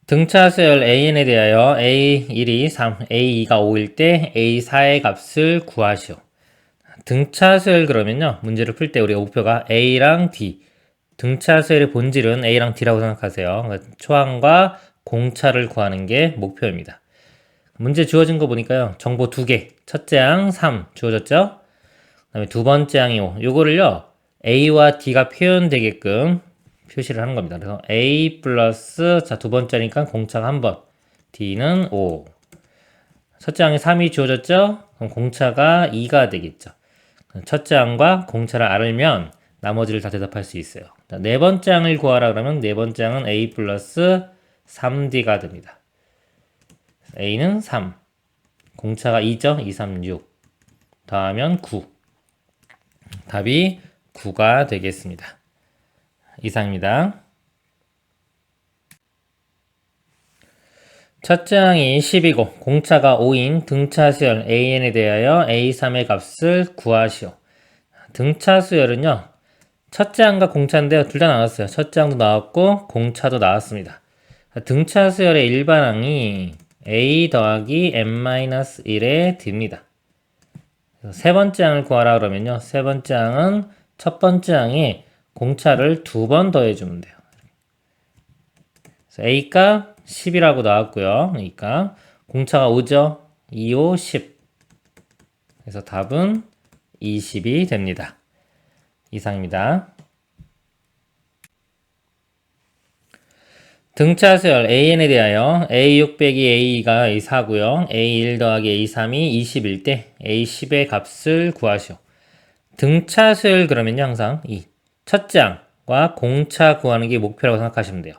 등차 수열 an에 대하여 a1이 3, a2가 5일 때 a4의 값을 구하시오. 등차 수열 그러면요. 문제를 풀 때 우리가 목표가 a랑 d. 등차 수열의 본질은 a랑 d라고 생각하세요. 그러니까 초항과 공차를 구하는 게 목표입니다. 문제 주어진 거 보니까요. 정보 2개. 첫째 항 3 주어졌죠? 그 다음에 두 번째 항이 5. 요거를요. a와 d가 표현되게끔 표시를 하는 겁니다. 그래서 a 플러스 자 두 번째니까 공차가 1번, d는 5. 첫째 항에 3이 주어졌죠? 그럼 공차가 2가 되겠죠. 첫째 항과 공차를 알면 나머지를 다 대답할 수 있어요. 네 번째 항을 구하라 그러면 네 번째 항은 a 플러스 3d가 됩니다. a는 3, 공차가 2죠? 2, 3, 6 더하면 9. 답이 9가 되겠습니다. 이상입니다. 첫째 항이 10이고 공차가 5인 등차 수열 an에 대하여 a3의 값을 구하시오. 등차 수열은요. 첫째 항과 공차인데요. 둘 다 나왔어요. 첫째 항도 나왔고 공차도 나왔습니다. 등차 수열의 일반항이 a 더하기 n-1의 d입니다. 세 번째 항을 구하라 그러면요. 세 번째 항은 첫 번째 항에 공차를 2번 더해주면 돼요. 그래서 A가 10이라고 나왔고요. 그러니까 공차가 5죠. 2, 5, 10. 그래서 답은 20이 됩니다. 이상입니다. 등차 수열 an에 대하여 a6 빼기 a2가 a4고요. a1 더하기 a3이 20일 때 a10의 값을 구하시오. 등차 수열 그러면요. 항상 이 첫째 항과 공차 구하는 게 목표라고 생각하시면 돼요.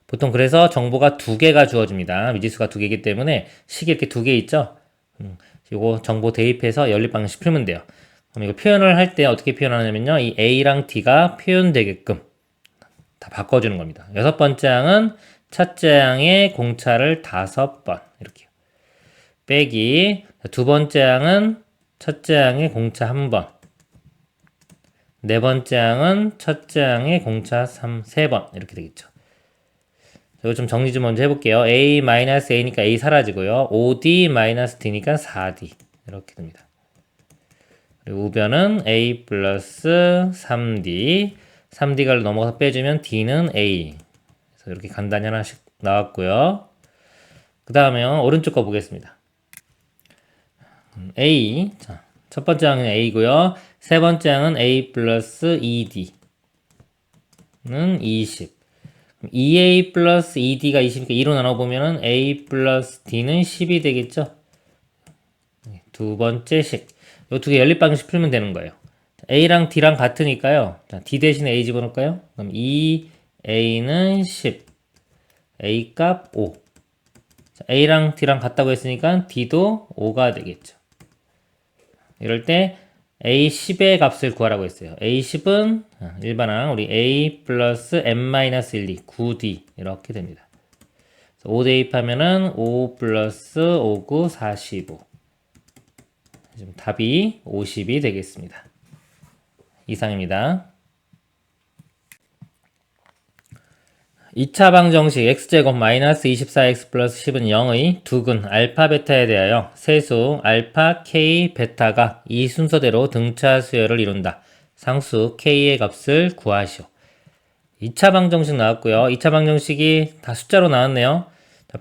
보통 그래서 정보가 2개가 주어집니다. 미지수가 2개이기 때문에 식이 이렇게 2개 있죠? 이거 정보 대입해서 연립 방식 풀면 돼요. 그럼 이거 표현을 할 때 어떻게 표현하냐면요. 이 a랑 d가 표현되게끔 다 바꿔주는 겁니다. 여섯 번째 항은 첫째 항의 공차를 5번 이렇게요. 빼기 두 번째 항은 첫째 항의 공차 1번, 네 번째 항은 첫째 항의 공차 3번 이렇게 되겠죠. 이거 좀 정리 좀 먼저 해볼게요. a-a니까 a 사라지고요. 5d-d니까 4d 이렇게 됩니다. 그리고 우변은 a 플러스 3d 3d가 넘어가서 빼주면 d는 a. 그래서 이렇게 간단히 하나씩 나왔고요. 그 다음에 오른쪽 거 보겠습니다. a. 자, 첫 번째 항은 a고요. 세 번째 항은 a 플러스 2d는 20. 2a 플러스 2d가 20이니까 2로 나눠보면은 a 플러스 d는 10이 되겠죠? 두 번째 식. 이 두 개 연립 방식 풀면 되는 거예요. a랑 d랑 같으니까요. 자, d 대신에 a 집어넣을까요? 그럼 2a는 10, a 값 5. 자, a랑 d랑 같다고 했으니까 d도 5가 되겠죠. 이럴 때 a10의 값을 구하라고 했어요. a10은 일반항 우리 a 플러스 n-1, 9d 이렇게 됩니다. 5 대입하면은 5 플러스 5, 9, 45. 지금 답이 50이 되겠습니다. 이상입니다. 2차 방정식 x제곱 마이너스 24x 플러스 10은 0의 두근 알파 베타에 대하여 세수 알파 k 베타가 이 순서대로 등차 수열을 이룬다. 상수 k의 값을 구하시오. 2차 방정식 나왔고요. 2차 방정식이 다 숫자로 나왔네요.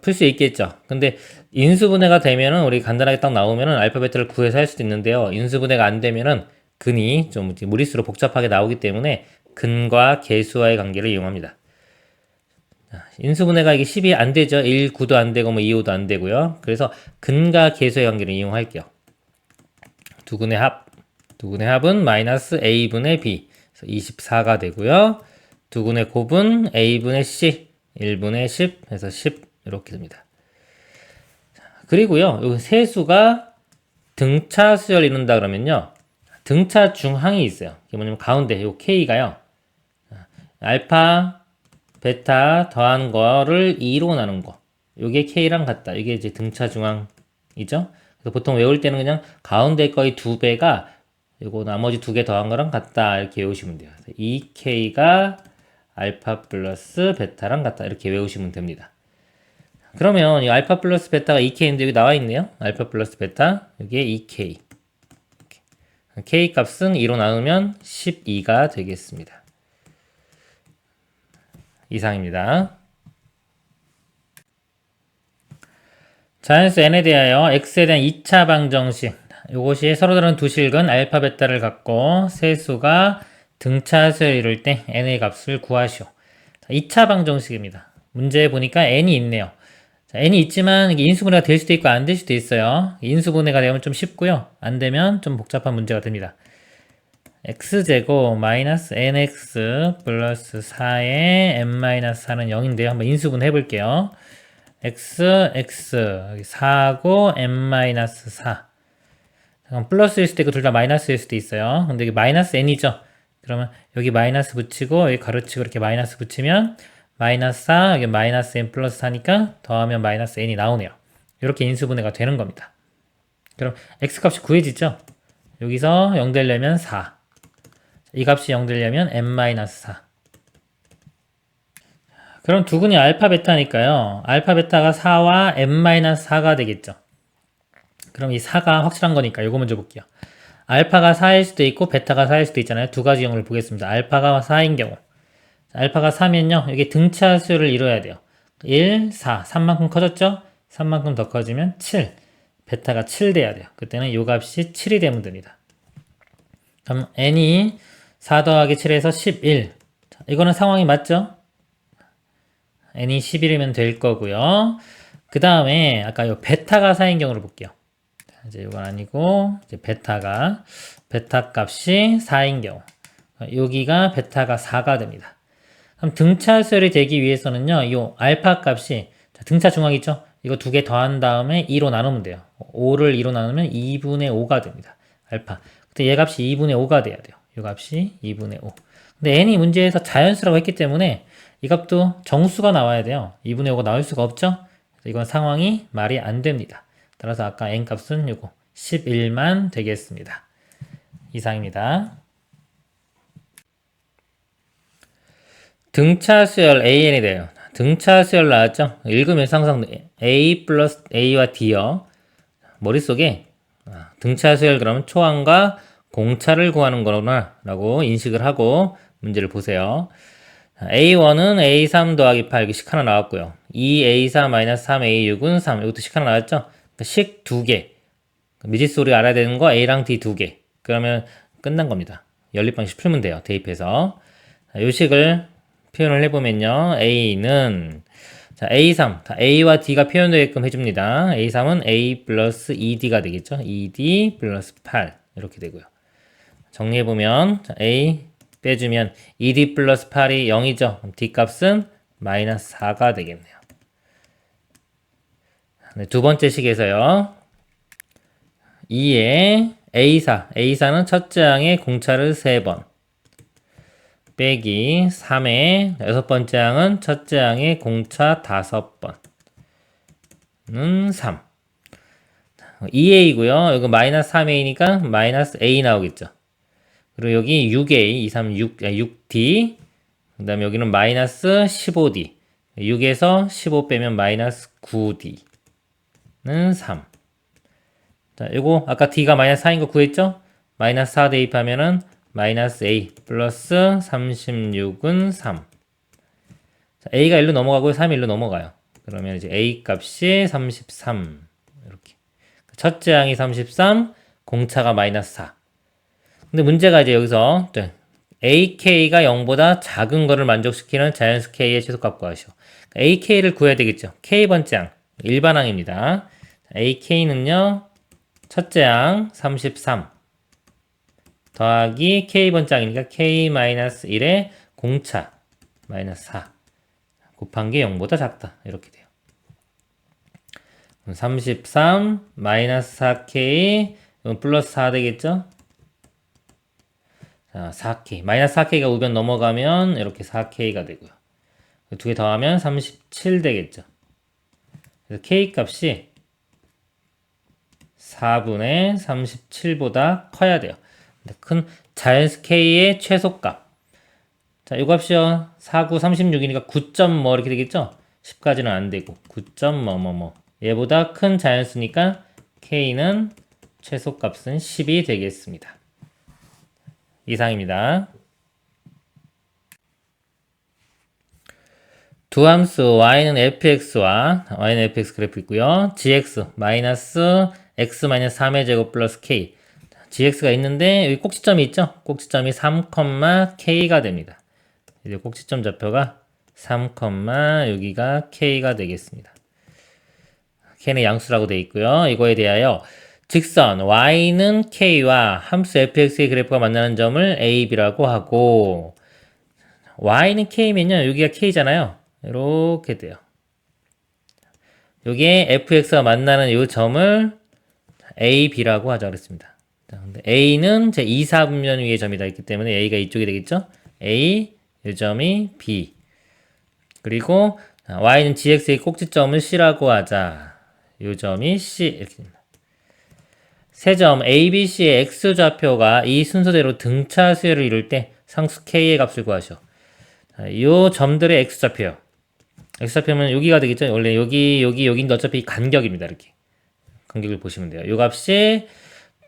풀 수 있겠죠. 근데 인수분해가 되면은 우리 간단하게 딱 나오면은 알파 베타를 구해서 할 수도 있는데요. 인수분해가 안 되면은 근이 좀 무리수로 복잡하게 나오기 때문에 근과 계수와의 관계를 이용합니다. 인수분해가 이게 10이 안 되죠. 1, 9도 안 되고 뭐 2, 5도 안 되고요. 그래서 근과 계수의 관계를 이용할게요. 두근의 합은 마이너스 a분의 b. 그래서 24가 되고요. 두근의 곱은 a분의 c. 1분의 10 해서 10 이렇게 됩니다. 그리고요. 이 세수가 등차 수열 이룬다 그러면요. 등차 중항이 있어요. 이게 뭐냐면 가운데 요 k가요. 알파 베타 더한 거를 2로 나눈 거. 요게 k랑 같다. 이게 이제 등차 중항이죠. 그래서 보통 외울 때는 그냥 가운데 거의 2배가 요거 나머지 2개 더한 거랑 같다. 이렇게 외우시면 돼요. 2k가 알파 플러스 베타랑 같다. 이렇게 외우시면 됩니다. 그러면 이 알파 플러스 베타가 2k인데 여기 나와 있네요. 알파 플러스 베타 여기에 2k. k 값은 2로 나누면 12가 되겠습니다. 이상입니다. 자연수 n에 대하여 x에 대한 2차 방정식. 이것이 서로 다른 두 실근 알파 베타를 갖고 세수가 등차수를 이룰 때 n의 값을 구하시오. 2차 방정식입니다. 문제에 보니까 n이 있네요. 자, n이 있지만 이게 인수분해가 될 수도 있고 안 될 수도 있어요. 인수분해가 되면 좀 쉽고요. 안 되면 좀 복잡한 문제가 됩니다. x제곱 마이너스 nx 플러스 4에 n-4는 0인데요. 한번 인수분해 해볼게요. x 4고 n-4. 잠깐 플러스일 수도 있고 둘 다 마이너스일 수도 있어요. 근데 이게 마이너스 n이죠. 그러면 여기 마이너스 붙이고 여기 가로치고 이렇게 마이너스 붙이면 마이너스 4, 여기 마이너스 n 플러스 4니까 더하면 마이너스 n이 나오네요. 이렇게 인수분해가 되는 겁니다. 그럼 x값이 구해지죠? 여기서 0 되려면 4. 이 값이 0 되려면 n-4. 그럼 두근이 알파 베타니까요. 알파 베타가 4와 n-4가 되겠죠. 그럼 이 4가 확실한 거니까 이거 먼저 볼게요. 알파가 4일 수도 있고 베타가 4일 수도 있잖아요. 두 가지 경우를 보겠습니다. 알파가 4인 경우. 알파가 4면요. 여기 등차수를 이뤄야 돼요. 1, 4. 3만큼 커졌죠? 3만큼 더 커지면 7. 베타가 7 돼야 돼요. 그때는 이 값이 7이 되면 됩니다. 그럼 n이 4 더하기 7에서 11. 자, 이거는 상황이 맞죠? n이 11이면 될 거고요. 그 다음에 아까 요 베타가 4인 경우를 볼게요. 자, 이제 이건 아니고 이제 베타 값이 4인 경우. 여기가 베타가 4가 됩니다. 그럼 등차수열이 되기 위해서는요. 이 알파 값이 등차 중앙 있죠? 이거 두 개 더한 다음에 2로 나누면 돼요. 5를 2로 나누면 2분의 5가 됩니다. 알파. 그때 얘 값이 2분의 5가 돼야 돼요. 이 값이 2분의 5. 근데 n이 문제에서 자연수라고 했기 때문에 이 값도 정수가 나와야 돼요. 2분의 5가 나올 수가 없죠? 그래서 이건 상황이 말이 안 됩니다. 따라서 아까 n 값은 요거 11만 되겠습니다. 이상입니다. 등차수열 AN이 돼요. 등차수열 나왔죠? 읽으면서 항상 A 플러스 A와 D요. 머릿속에 등차수열 그러면 초항과 공차를 구하는 거구나 라고 인식을 하고 문제를 보세요. A1은 A3 더하기 8, 식 하나 나왔고요. 2A4 마이너스 3A6은 3. 이것도 식 하나 나왔죠? 식 2개. 미지수 우리가 알아야 되는 거 A랑 D 2개. 그러면 끝난 겁니다. 연립방식 풀면 돼요. 대입해서. 이 식을 표현을 해보면요. A는 자, A3. A와 D가 표현되게끔 해줍니다. A3은 A 플러스 2D가 되겠죠? 2D 플러스 8. 이렇게 되고요. 정리해보면 자, A 빼주면 2D 플러스 8이 0이죠. 그럼 D 값은 마이너스 4가 되겠네요. 네, 두 번째 식에서요. 2에 A4는 첫째 항에 공차를 3번 빼기 3에 여섯 번째 항은 첫째 항에 공차 5번은 3. 2a고요. 여기 마이너스 3a니까 마이너스 a 나오겠죠. 그리고 여기 6a, 2, 3, 6d. 그 다음에 여기는 마이너스 15d. 6에서 15 빼면 마이너스 9d는 3. 자, 요거 아까 d가 마이너스 4인 거 구했죠? 마이너스 4 대입하면은 마이너스 a 플러스 36은 3. 자, a가 1로 넘어가고 3이 1로 넘어가요. 그러면 이제 a 값이 33. 이렇게. 첫째 항이 33, 공차가 마이너스 4. 근데 문제가 이제 여기서 ak가 0보다 작은 거를 만족시키는 자연수 k의 최소값 구하시오. ak를 구해야 되겠죠. k번째 항, 일반항입니다. ak는요, 첫째 항 33 더하기 k번째 항이니까 k-1에 공차 마이너스 4 곱한 게 0보다 작다. 이렇게 돼요. 33 마이너스 4k 이건 플러스 4 되겠죠? 자, 4k 마이너스 4k가 우변 넘어가면 이렇게 4k가 되고요. 두 개 더하면 37 되겠죠. 그래서 k 값이 4분의 37보다 커야 돼요. 큰 자연수 k의 최소값. 자, 이 값이요. 4, 9, 36이니까 9점 뭐 이렇게 되겠죠? 10까지는 안 되고 9점 뭐뭐뭐 얘보다 큰 자연수니까 k는 최소값은 10이 되겠습니다. 이상입니다. 두 함수 y는 fx 그래프 있고요. gx 마이너스 x 마이너스 3의 제곱 플러스 k gx가 있는데 여기 꼭지점이 있죠? 꼭지점이 3, k가 됩니다. 이제 꼭지점 좌표가 3, 여기가 k가 되겠습니다. k는 양수라고 되어 있고요. 이거에 대하여 직선 y는 k와 함수 fx의 그래프가 만나는 점을 a, b라고 하고 y는 k면요. 여기가 k잖아요. 이렇게 돼요. 여기에 fx가 만나는 이 점을 a, b라고 하자 그랬습니다. 근데 a는 제 2, 4분면 위의 점이 다 있기 때문에 a가 이쪽이 되겠죠? a, 이 점이 b. 그리고 y는 gx의 꼭지점을 c라고 하자. 이 점이 c 이렇게 됩니다. 세 점 a, b, c의 x좌표가 이 순서대로 등차 수열을 이룰 때 상수 k의 값을 구하시오. 이 점들의 x좌표요. x좌표면 여기가 되겠죠? 원래 여기인데 어차피 간격입니다. 이렇게 간격을 보시면 돼요. 이 값이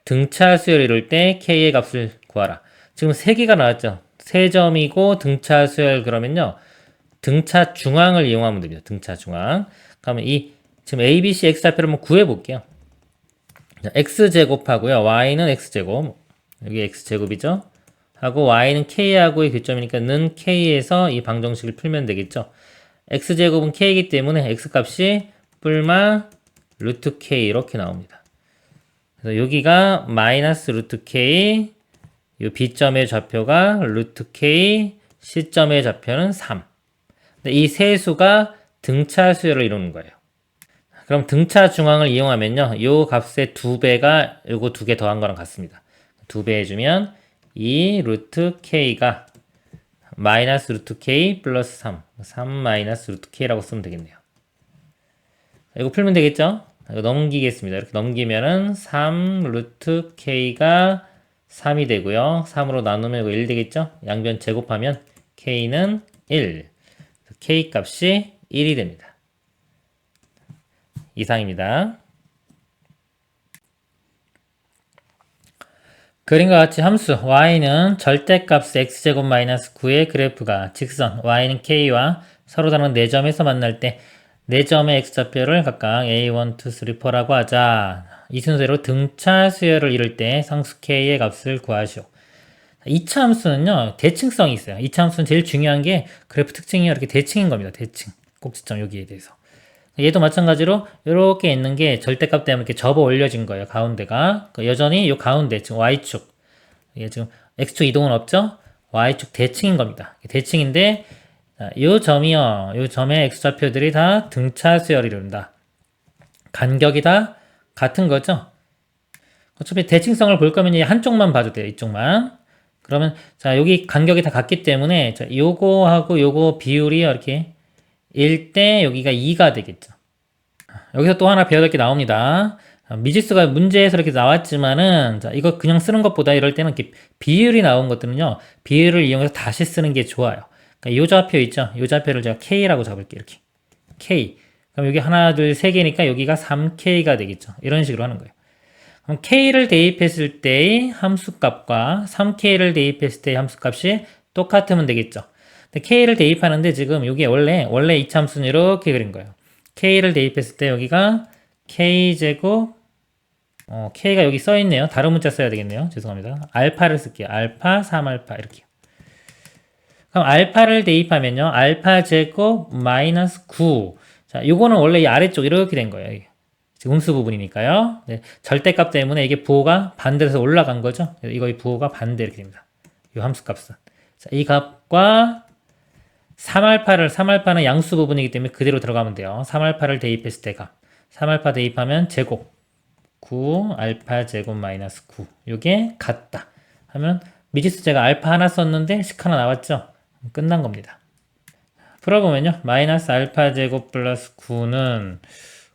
등차 수열을 이룰 때 k의 값을 구하라. 지금 3개가 나왔죠? 3점이고 등차 수열 그러면요. 등차 중앙을 이용하면 됩니다. 등차 중앙. 그러면 지금 a, b, c x좌표를 한번 구해볼게요. x제곱하고요. y는 x제곱. 여기 x제곱이죠? 하고 y는 k하고의 교점이니까 는 k에서 이 방정식을 풀면 되겠죠? x제곱은 k이기 때문에 x값이 뿔마 루트 k 이렇게 나옵니다. 그래서 여기가 마이너스 루트 k, 이 b점의 좌표가 루트 k, c점의 좌표는 3. 이 세 수가 등차 수열을 이루는 거예요. 그럼 등차 중앙을 이용하면요. 이 값의 2배가 요거 2개 더한 거랑 같습니다. 2배 해주면 이 루트 k가 마이너스 루트 k 플러스 3 마이너스 루트 k라고 쓰면 되겠네요. 이거 풀면 되겠죠? 이거 넘기겠습니다. 이렇게 넘기면은 3 루트 k가 3이 되고요. 3으로 나누면 이거 1 되겠죠? 양변 제곱하면 k는 1. k 값이 1이 됩니다. 이상입니다. 그림과 같이 함수 y는 절대값 x제곱 마이너스 9의 그래프가 직선 y는 k와 서로 다른 4점에서 만날 때 4점의 x좌표를 각각 a1, 2, 3, 4라고 하자. 이 순서대로 등차 수열을 이룰 때 상수 k의 값을 구하시오. 2차 함수는요. 대칭성이 있어요. 2차 함수는 제일 중요한 게 그래프 특징이 이렇게 대칭인 겁니다. 대칭. 꼭지점 여기에 대해서. 얘도 마찬가지로 이렇게 있는 게 절대값 때문에 이렇게 접어 올려진 거예요. 가운데가. 여전히 이 가운데 지금 y축. 이게 지금 x축 이동은 없죠? y축 대칭인 겁니다. 대칭인데 이 점이요. 이 점의 x좌표들이 다 등차 수열을 이룬다. 간격이 다 같은 거죠? 어차피 대칭성을 볼 거면 한쪽만 봐도 돼요. 이쪽만. 그러면 자 여기 간격이 다 같기 때문에 자 요거하고 요거 비율이 이렇게 1대 여기가 2가 되겠죠. 여기서 또 하나 배워야 될 게 나옵니다. 미지수가 문제에서 이렇게 나왔지만은 자 이거 그냥 쓰는 것보다 이럴 때는 이렇게 비율이 나온 것들은요. 비율을 이용해서 다시 쓰는 게 좋아요. 그러니까 요 좌표 있죠. 요 좌표를 제가 K라고 잡을게요. 이렇게 K. 그럼 여기 하나 둘 세 개니까 여기가 3K가 되겠죠. 이런 식으로 하는 거예요. 그럼 K를 대입했을 때의 함수값과 3K를 대입했을 때의 함수값이 똑같으면 되겠죠. 근데 K를 대입하는데 지금 이게 원래 2차 함수는 이렇게 그린 거예요. K를 대입했을 때 여기가 K제곱 K가 여기 써있네요. 다른 문자 써야 되겠네요. 죄송합니다. 알파를 쓸게요. 알파, 3알파 이렇게요. 그럼 알파를 대입하면요. 알파 제곱 마이너스 9. 자, 요거는 원래 이 아래쪽 이렇게 된 거예요. 음수 부분이니까요. 네, 절대값 때문에 이게 부호가 반대로 올라간 거죠. 이거의 부호가 반대 이렇게 됩니다. 이 함수값은. 자, 이 값과 3알파는 양수 부분이기 때문에 그대로 들어가면 돼요. 3알파를 대입했을 때 값. 3알파 대입하면 제곱. 9 알파 제곱 마이너스 9. 요게 같다. 하면 미지수 제가 알파 하나 썼는데 식 하나 나왔죠? 끝난 겁니다. 풀어보면요. 마이너스 알파 제곱 플러스 9는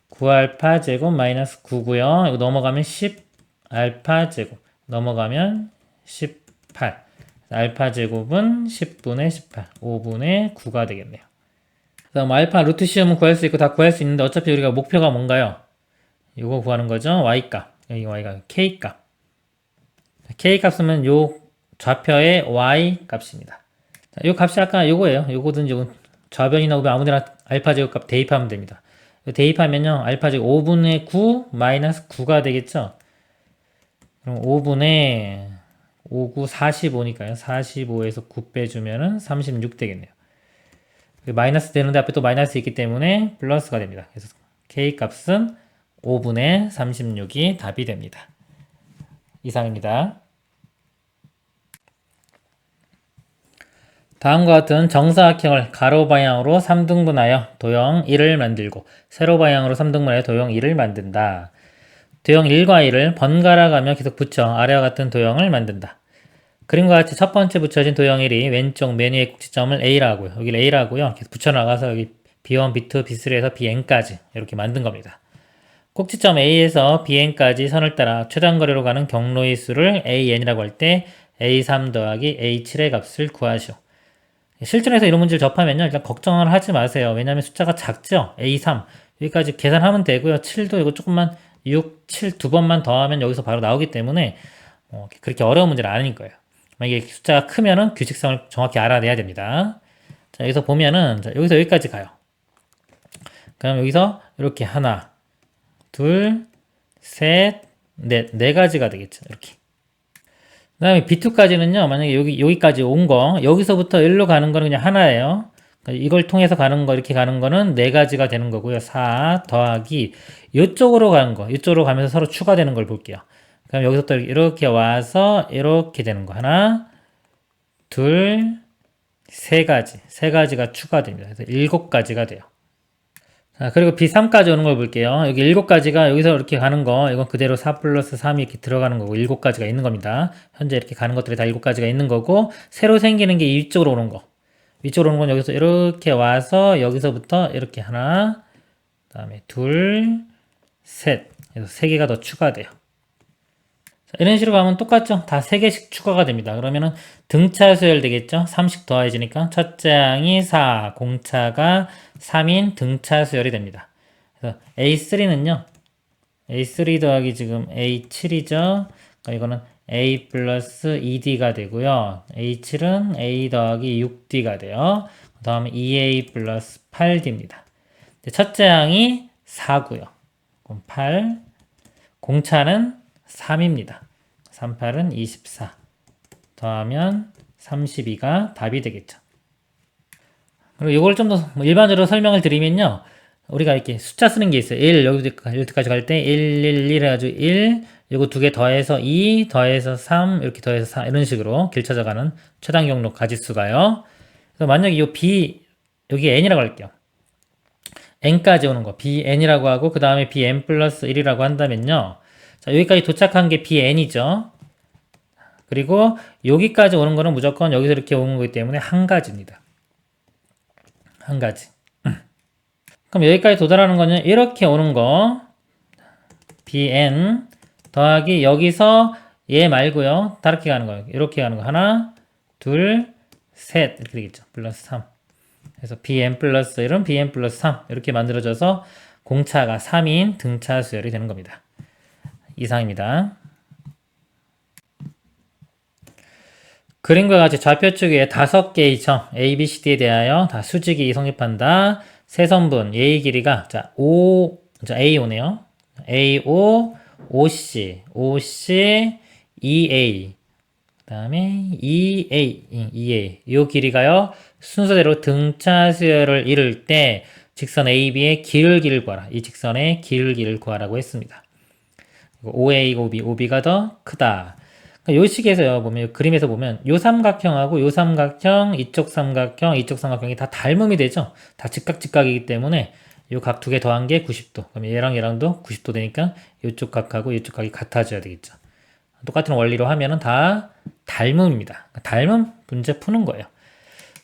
9알파 제곱 마이너스 9고요. 이거 넘어가면 10알파 제곱. 넘어가면 18. 알파 제곱은 10분의 18. 5분의 9가 되겠네요. 그다음 알파 루트 시험은 구할 수 있고 다 구할 수 있는데 어차피 우리가 목표가 뭔가요? 이거 구하는 거죠. y값. 여기 y가 k값. k값은 요 좌표의 y 값입니다. 요 값이 아까 요거예요. 요거든 요거 좌변이나 우변 아무데나 알파 제곱값 대입하면 됩니다. 대입하면요. 알파 제곱 5분의 9 마이너스 9가 되겠죠. 그럼 5분의 5, 9, 45니까요. 45에서 9 빼주면은 36 되겠네요. 마이너스 되는데 앞에 또 마이너스 있기 때문에 플러스가 됩니다. 그래서 k 값은 5분의 36이 답이 됩니다. 이상입니다. 다음과 같은 정사각형을 가로 방향으로 3등분하여 도형 1을 만들고 세로 방향으로 3등분하여 도형 2를 만든다. 도형 1과 2를 번갈아 가며 계속 붙여 아래와 같은 도형을 만든다. 그림과 같이 첫 번째 붙여진 도형 1이 왼쪽 메뉴의 꼭지점을 A라 하고요. 여기를 A라 하고요. 계속 붙여나가서 여기 B1, B2, B3에서 Bn까지 이렇게 만든 겁니다. 꼭지점 A에서 Bn까지 선을 따라 최단거리로 가는 경로의 수를 AN이라고 할 때 A3 더하기 A7의 값을 구하시오. 실전에서 이런 문제를 접하면요. 일단 걱정을 하지 마세요. 왜냐하면 숫자가 작죠? A3. 여기까지 계산하면 되고요. 7도 이거 조금만 6, 7 두 번만 더하면 여기서 바로 나오기 때문에 그렇게 어려운 문제는 아닐 거예요. 만약에 숫자가 크면은 규칙성을 정확히 알아내야 됩니다. 자, 여기서 보면은 자, 여기서 여기까지 가요. 그럼 여기서 이렇게 하나, 둘, 셋, 넷, 네 가지가 되겠죠. 이렇게. 그 다음에 B2까지는요, 만약에 여기까지 온 거, 여기서부터 일로 가는 거는 그냥 하나예요. 그러니까 이걸 통해서 가는 거, 이렇게 가는 거는 네 가지가 되는 거고요. 4 더하기, 이쪽으로 가는 거, 이쪽으로 가면서 서로 추가되는 걸 볼게요. 그럼 여기서부터 이렇게 와서 이렇게 되는 거. 하나, 둘, 세 가지. 세 가지가 추가됩니다. 그래서 7가지가 돼요. 자, 그리고 B3까지 오는 걸 볼게요. 여기 7가지가 여기서 이렇게 가는 거, 이건 그대로 4 플러스 3이 이렇게 들어가는 거고, 7가지가 있는 겁니다. 현재 이렇게 가는 것들이 다 7가지가 있는 거고, 새로 생기는 게 이쪽으로 오는 거. 위쪽으로 오는 건 여기서 이렇게 와서, 여기서부터 이렇게 하나, 그 다음에 둘, 셋. 그래서 3개가 더 추가돼요. 자, 이런 식으로 가면 똑같죠? 다 3개씩 추가가 됩니다. 그러면은 등차 수열 되겠죠? 3씩 더해지니까 첫째 항이 4, 공차가 3인 등차 수열이 됩니다. 그래서 A3는요. A3 더하기 지금 A7이죠. 그러니까 이거는 A 플러스 2D가 되고요. A7은 A 더하기 6D가 돼요. 그 다음에 2A 플러스 8D입니다. 첫째 항이 4고요. 그럼 8. 공차는 3입니다. 38은 24. 더하면 32가 답이 되겠죠. 그리고 이걸 좀 더 일반적으로 설명을 드리면요. 우리가 이렇게 숫자 쓰는 게 있어요. 1, 여기까지 갈 때 1, 1, 1 해가지고 1, 요거 두 개 더해서 2, 더해서 3, 이렇게 더해서 4, 이런 식으로 길 찾아가는 최단 경로 가짓수가요. 그래서 만약에 이 B, 여기 N이라고 할게요. N까지 오는 거, BN이라고 하고, 그 다음에 BN 플러스 1이라고 한다면요. 자, 여기까지 도착한 게 BN이죠. 그리고 여기까지 오는 거는 무조건 여기서 이렇게 오는 거기 때문에 한 가지입니다. 한 가지. 그럼 여기까지 도달하는 거는 이렇게 오는 거 BN 더하기 여기서 얘 말고요. 다르게 가는 거예요. 이렇게 가는 거 하나, 둘, 셋 이렇게 되겠죠. 플러스 3. 그래서 BN 플러스 1은 BN 플러스 3 이렇게 만들어져서 공차가 3인 등차 수열이 되는 겁니다. 이상입니다. 그림과 같이 좌표축에 5개의 점 A, B, C, D에 대하여 다 수직이 성립한다. 세선분 A의 길이가 자 A5네요. A5, OC, OC, EA, 그 다음에 EA 이 길이가요. 순서대로 등차 수열을 이룰 때 직선 AB의 기울기를 구하라. 이 직선의 기울기를 구하라고 했습니다. OA, OB, OB가 더 크다. 요 식에서요, 보면, 그림에서 보면, 요 삼각형하고 요 삼각형, 이쪽 삼각형, 이쪽 삼각형이 다 닮음이 되죠? 다 직각이기 때문에, 요 각 두 개 더한 게 90도. 그럼 얘랑 얘랑도 90도 되니까, 요쪽 각하고 요쪽 각이 같아져야 되겠죠. 똑같은 원리로 하면은 다 닮음입니다. 닮음 문제 푸는 거예요.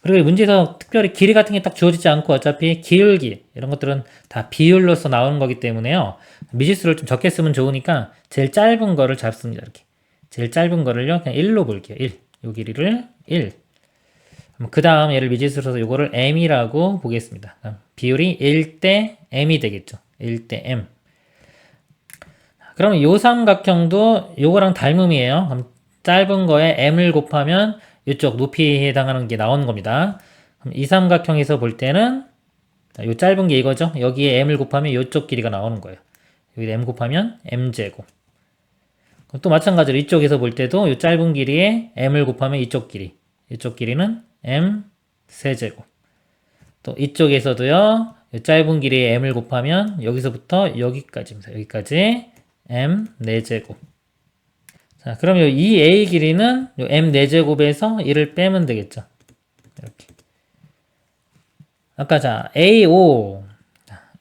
그리고 문제에서 특별히 길이 같은 게 딱 주어지지 않고 어차피 기울기, 이런 것들은 다 비율로서 나오는 거기 때문에요. 미지수를 좀 적게 쓰면 좋으니까, 제일 짧은 거를 잡습니다. 이렇게. 제일 짧은 거를요, 그냥 1로 볼게요. 1. 요 길이를 1. 그 다음 얘를 미지수로 써서 요거를 m이라고 보겠습니다. 비율이 1대 m이 되겠죠. 1대 m. 그러면 요 삼각형도 요거랑 닮음이에요. 그럼 짧은 거에 m을 곱하면 이쪽 높이에 해당하는 게 나오는 겁니다. 그럼 이 삼각형에서 볼 때는 요 짧은 게 이거죠. 여기에 m을 곱하면 요쪽 길이가 나오는 거예요. 여기 m 곱하면 m제곱. 또 마찬가지로 이쪽에서 볼 때도 요 짧은 길이에 m을 곱하면 이쪽 길이. 이쪽 길이는 m 세제곱. 또 이쪽에서도요. 요 짧은 길이에 m을 곱하면 여기서부터 여기까지입니다. 여기까지 m 4제곱. 자, 그럼 이 a 길이는 요 m 4제곱에서 1을 빼면 되겠죠. 이렇게. 아까 자, a5.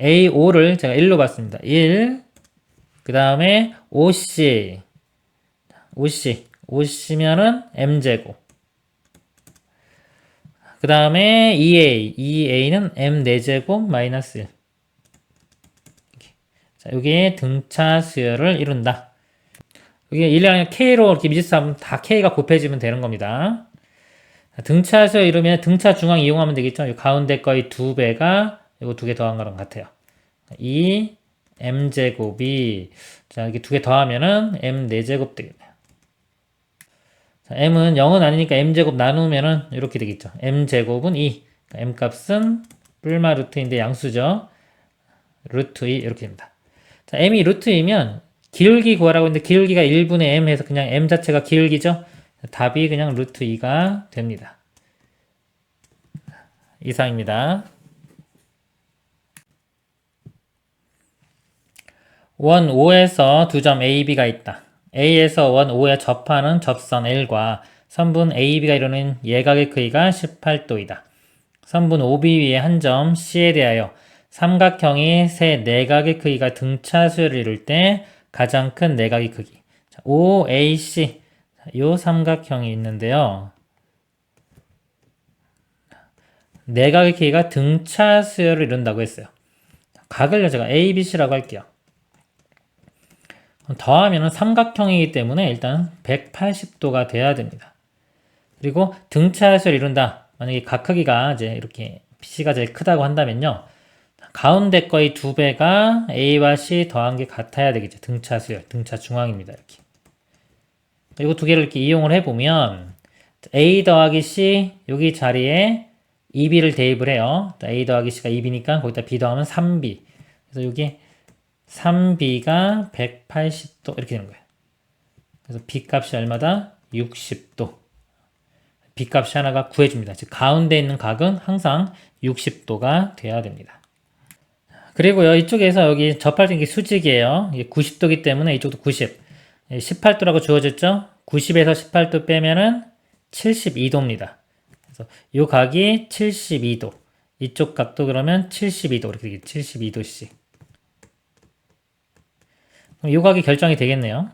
a5를 제가 1로 봤습니다. 1. 그 다음에 5c. 5c면은 m제곱. 그 다음에 2a는 m 4제곱 마이너스 1. 자, 여기에 등차 수열을 이룬다. 여기 1랑 k로 이렇게 미지수하면 다 k가 곱해지면 되는 겁니다. 등차 수열 이루면 등차 중앙 이용하면 되겠죠. 이 가운데 거의 2배가 이거 2개 더한 거랑 같아요. 이 m제곱이 자, 이렇게 2개 더하면은 m 4제곱 되겠네요. 자, m은 0은 아니니까 m제곱 나누면은 이렇게 되겠죠. m제곱은 2. m 값은 뿔마 루트인데 양수죠. 루트 2 이렇게 됩니다. 자, m이 루트 2면 기울기 구하라고 했는데 기울기가 1분의 m 해서 그냥 m 자체가 기울기죠. 답이 그냥 루트 2가 됩니다. 이상입니다. 원 5에서 두 점 A, B가 있다. A에서 원 5에 접하는 접선 L과 선분 A, B가 이루는 예각의 크기가 18도이다. 선분 OB 위의 한 점 C에 대하여 삼각형이 세 내각의 크기가 등차 수열을 이룰 때 가장 큰 내각의 크기. 자, OAC. 요 삼각형이 있는데요. 내각의 크기가 등차 수열을 이룬다고 했어요. 각을요, 제가 ABC라고 할게요. 더하면 삼각형이기 때문에 일단 180도가 돼야 됩니다. 그리고 등차 수열을 이룬다. 만약에 각 크기가 이제 이렇게 BC가 제일 크다고 한다면요. 가운데 거의 2배가 A와 C 더한 게 같아야 되겠죠. 등차 수열, 등차 중앙입니다. 이렇게. 그리고 두 개를 이렇게 이용을 해보면 A 더하기 C 여기 자리에 2B를 대입을 해요. A 더하기 C가 2B니까 거기다 B 더하면 3B. 그래서 여기 3B가 180도 이렇게 되는 거예요. 그래서 B 값이 얼마다? 60도. B 값이 하나가 구해줍니다. 즉 가운데 있는 각은 항상 60도가 돼야 됩니다. 그리고요 이쪽에서 여기 접할 때 이게 수직이에요. 이게 90도기 때문에 이쪽도 90. 18도라고 주어졌죠? 90에서 18도 빼면은 72도입니다. 그래서 이 각이 72도. 이쪽 각도 그러면 72도 이렇게 되겠죠. 72도씩. 그럼 이 각이 결정이 되겠네요.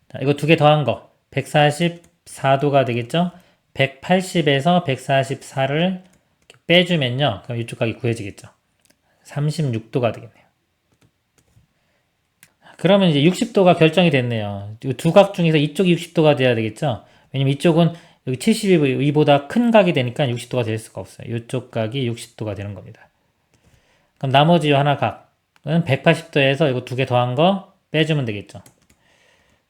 자, 이거 두 개 더한 거 144도가 되겠죠? 180에서 144를 빼주면요. 그럼 이쪽 각이 구해지겠죠. 36도가 되겠네요. 그러면 이제 60도가 결정이 됐네요. 두 각 중에서 이쪽이 60도가 돼야 되겠죠? 왜냐면 이쪽은 여기 72보다 큰 각이 되니까 60도가 될 수가 없어요. 이쪽 각이 60도가 되는 겁니다. 그럼 나머지 하나 각은 180도에서 이거 두 개 더한 거 빼주면 되겠죠.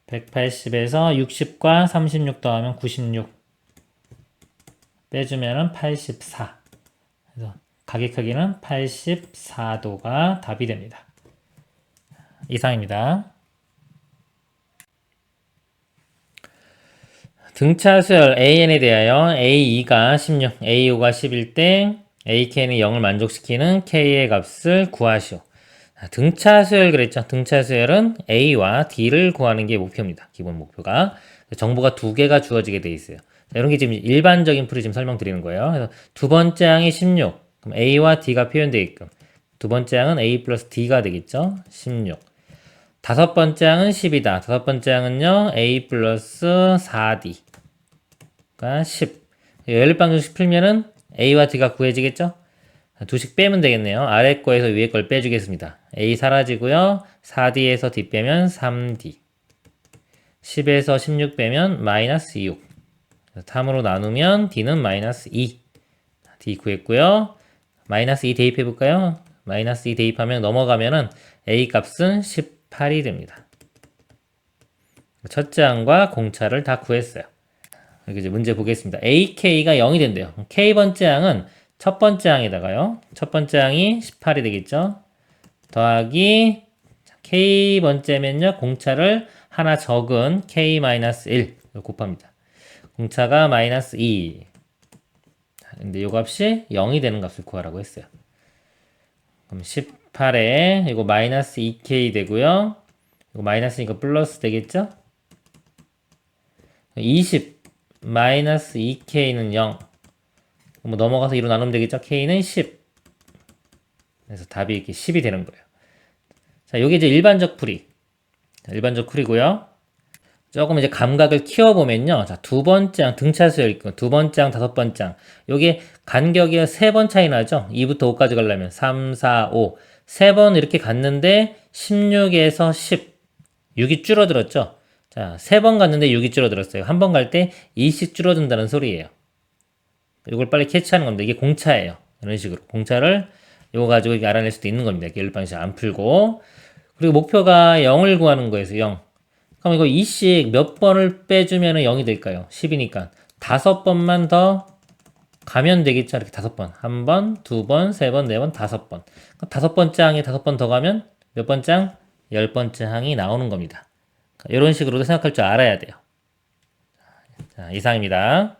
180에서 60과 36 더하면 96 빼주면은 84. 그래서 각의 크기는 84도가 답이 됩니다. 이상입니다. 등차 수열 AN에 대하여 A2가 16, A5가 11대 AK는 0을 만족시키는 K의 값을 구하시오. 등차 수열 그랬죠. 등차 수열은 A와 D를 구하는 게 목표입니다. 기본 목표가. 정보가 두 개가 주어지게 돼 있어요. 자, 이런 게 지금 일반적인 풀이 지금 설명드리는 거예요. 그래서 두 번째 항이 16. 그럼 A와 D가 표현되게끔. 두 번째 항은 A 플러스 D가 되겠죠. 16. 다섯 번째 항은 10이다. 다섯 번째 항은요, A 플러스 4D가 10. 10방정식 풀면은 A와 D가 구해지겠죠? 두씩 빼면 되겠네요. 아래 거에서 위에 걸 빼주겠습니다. A 사라지고요. 4D에서 D 빼면 3D. 10에서 16 빼면 마이너스 6. 3으로 나누면 D는 마이너스 2. D 구했고요. 마이너스 2 대입해 볼까요? 마이너스 2 대입하면 넘어가면은 A 값은 18이 됩니다. 첫째 항과 공차를 다 구했어요. 여기 이제 문제 보겠습니다. AK가 0이 된대요. K번째 항은 첫 번째 항에다가요. 첫 번째 항이 18이 되겠죠. 더하기 K번째면요. 공차를 하나 적은 K-1 곱합니다. 공차가 마이너스 2. 근데 이 값이 0이 되는 값을 구하라고 했어요. 그럼 18에 이거 마이너스 2K 되고요. 이거 마이너스니까 플러스 되겠죠? 20 마이너스 2K는 0. 뭐 넘어가서 2로 나누면 되겠죠? K는 10. 그래서 답이 이렇게 10이 되는 거예요. 자, 요게 이제 일반적 풀이. 일반적 풀이고요. 조금 이제 감각을 키워보면요. 자, 두 번째 항 등차수열 있고, 두 번째 항, 다섯 번째 항. 요게 간격이 3번 차이 나죠? 2부터 5까지 가려면 3, 4, 5. 3번 이렇게 갔는데 16에서 10. 6이 줄어들었죠? 자, 3번 갔는데 6이 줄어들었어요. 한 번 갈 때 2씩 줄어든다는 소리예요. 이걸 빨리 캐치하는 겁니다. 이게 공차예요. 이런 식으로. 공차를 요거 가지고 이렇게 알아낼 수도 있는 겁니다. 연립방식 안 풀고. 그리고 목표가 0을 구하는 거에서 0. 그럼 이거 2씩 몇 번을 빼주면 0이 될까요? 10이니까. 5번만 더 가면 되겠죠? 이렇게 5번. 1번, 2번, 3번, 4번, 5번. 5번째 항에 5번 더 가면 몇 번째 항? 10번째 항이 나오는 겁니다. 이런 식으로도 생각할 줄 알아야 돼요. 자, 이상입니다.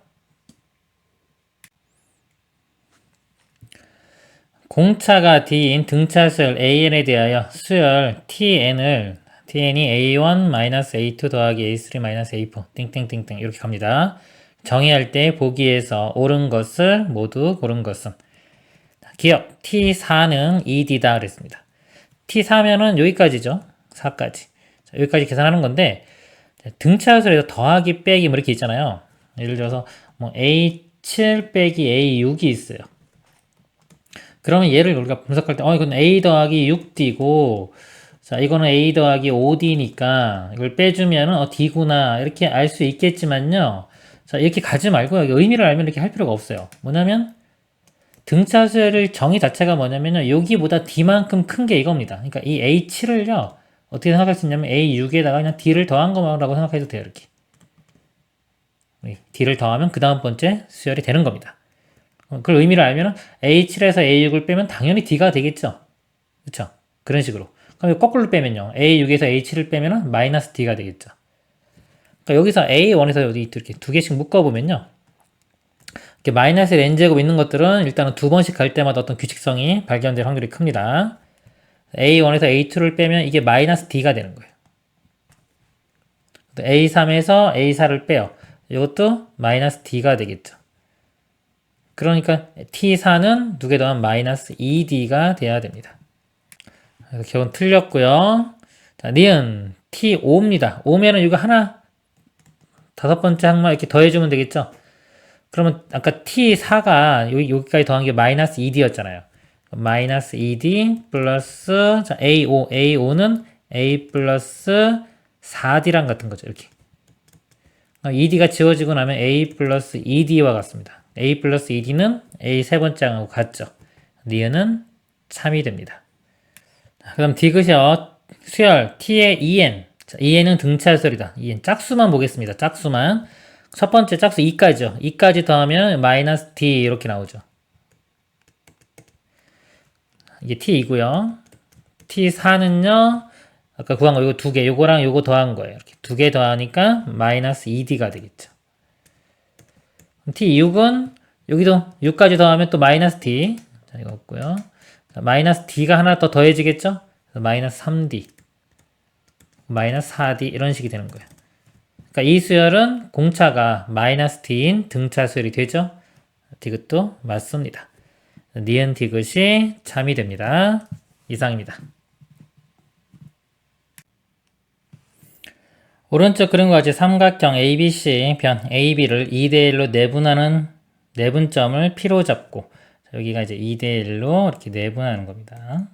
공차가 D인 등차수열 AN에 대하여 수열 TN이 A1-A2 더하기 A3-A4 띵띵띵띵 이렇게 갑니다. 정의할 때 보기에서 옳은 것을 모두 고른 것은 기억 T4는 ED다 그랬습니다. T4면은 여기까지죠. 4까지. 자, 여기까지 계산하는 건데 등차수열에서 더하기 빼기 뭐 이렇게 있잖아요. 예를 들어서 뭐 A7 빼기 A6이 있어요. 그러면 얘를 우리가 분석할 때, 이건 A 더하기 6D고, 자, 이거는 A 더하기 5D니까, 이걸 빼주면은, D구나, 이렇게 알 수 있겠지만요. 자, 이렇게 가지 말고요. 의미를 알면 이렇게 할 필요가 없어요. 뭐냐면, 등차수열의 정의 자체가 뭐냐면요. 여기보다 D만큼 큰 게 이겁니다. 그러니까 이 A7을요, 어떻게 생각할 수 있냐면, A6에다가 그냥 D를 더한 거라고 생각해도 돼요, 이렇게. D를 더하면 그 다음 번째 수열이 되는 겁니다. 그 의미를 알면 A7에서 A6을 빼면 당연히 D가 되겠죠. 그쵸? 그런 식으로. 그럼 거꾸로 빼면요. A6에서 A7을 빼면 마이너스 D가 되겠죠. 그러니까 여기서 A1에서 여기 이렇게 두 개씩 묶어보면요. 이렇게 마이너스 n제곱 있는 것들은 일단은 두 번씩 갈 때마다 어떤 규칙성이 발견될 확률이 큽니다. A1에서 A2를 빼면 이게 마이너스 D가 되는 거예요. A3에서 A4를 빼요. 이것도 마이너스 D가 되겠죠. 그러니까 T4는 두 개 더하면 마이너스 2D가 돼야 됩니다. 그래서 결론 틀렸고요. 자, 니은 T5입니다. 5면은 이거 하나 다섯 번째 항만 이렇게 더해주면 되겠죠? 그러면 아까 T4가 여기까지 더한 게 마이너스 2D였잖아요. 마이너스 2D 플러스 자, A5는 A 플러스 4D랑 같은 거죠. 이렇게 2D가 지워지고 나면 A 플러스 2D와 같습니다. A 플러스 2D는 A 세 번째 항하고 같죠. 니은은 참이 됩니다. 그 다음 디귿이요. 수열 T의 EN. 자, EN은 등차수열이다. EN 짝수만 보겠습니다. 짝수만. 첫 번째 짝수 2까지요. 2까지 더하면 마이너스 D 이렇게 나오죠. 이게 T이고요. T4는요. 아까 구한 거 이거 두 개. 요거랑 요거 더한 거예요. 이렇게 두 개 더하니까 마이너스 2D가 되겠죠. T6은 여기도 6까지 더하면 또 마이너스 D. 자, 이거 없고요. 자, 마이너스 D가 하나 더 더해지겠죠? 마이너스 3D. 마이너스 4D 이런 식이 되는 거예요. 그러니까 이 수열은 공차가 마이너스 D인 등차 수열이 되죠? 디귿도 맞습니다. 니은 디귿이 참이 됩니다. 이상입니다. 오른쪽 그림과 같이 삼각형 ABC 변 AB를 2대1로 내분하는 내분점을 P로 잡고 여기가 이제 2대1로 이렇게 내분하는 겁니다.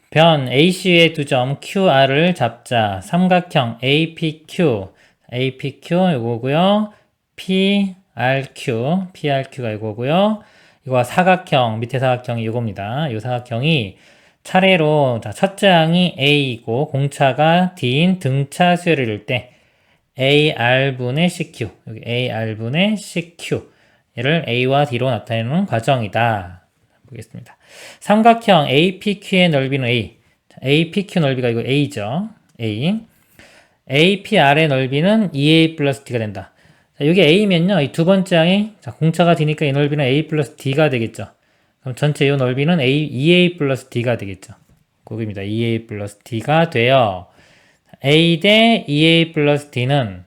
변 AC의 두 점 QR을 잡자 삼각형 APQ APQ 요거고요. PRQ가 이거고요. 이거 사각형, 밑에 사각형이 이겁니다. 이 사각형이 차례로, 자, 첫째 항이 A이고 공차가 D인 등차 수열을 이룰 때 AR분의 CQ, 여기 AR분의 CQ 얘를 A와 D로 나타내는 과정이다. 보겠습니다. 삼각형 APQ의 넓이는 A. 자, APQ 넓이가 이거 A죠. A. APR의 넓이는 2A 플러스 D가 된다. 자, 이게 A면요. 이 두 번째 항이, 자, 공차가 D니까 이 넓이는 A 플러스 D가 되겠죠. 그럼 전체 이 넓이는 2A 플러스 D가 되겠죠. 그겁니다. 2A 플러스 D가 돼요. A 대 2A 플러스 D는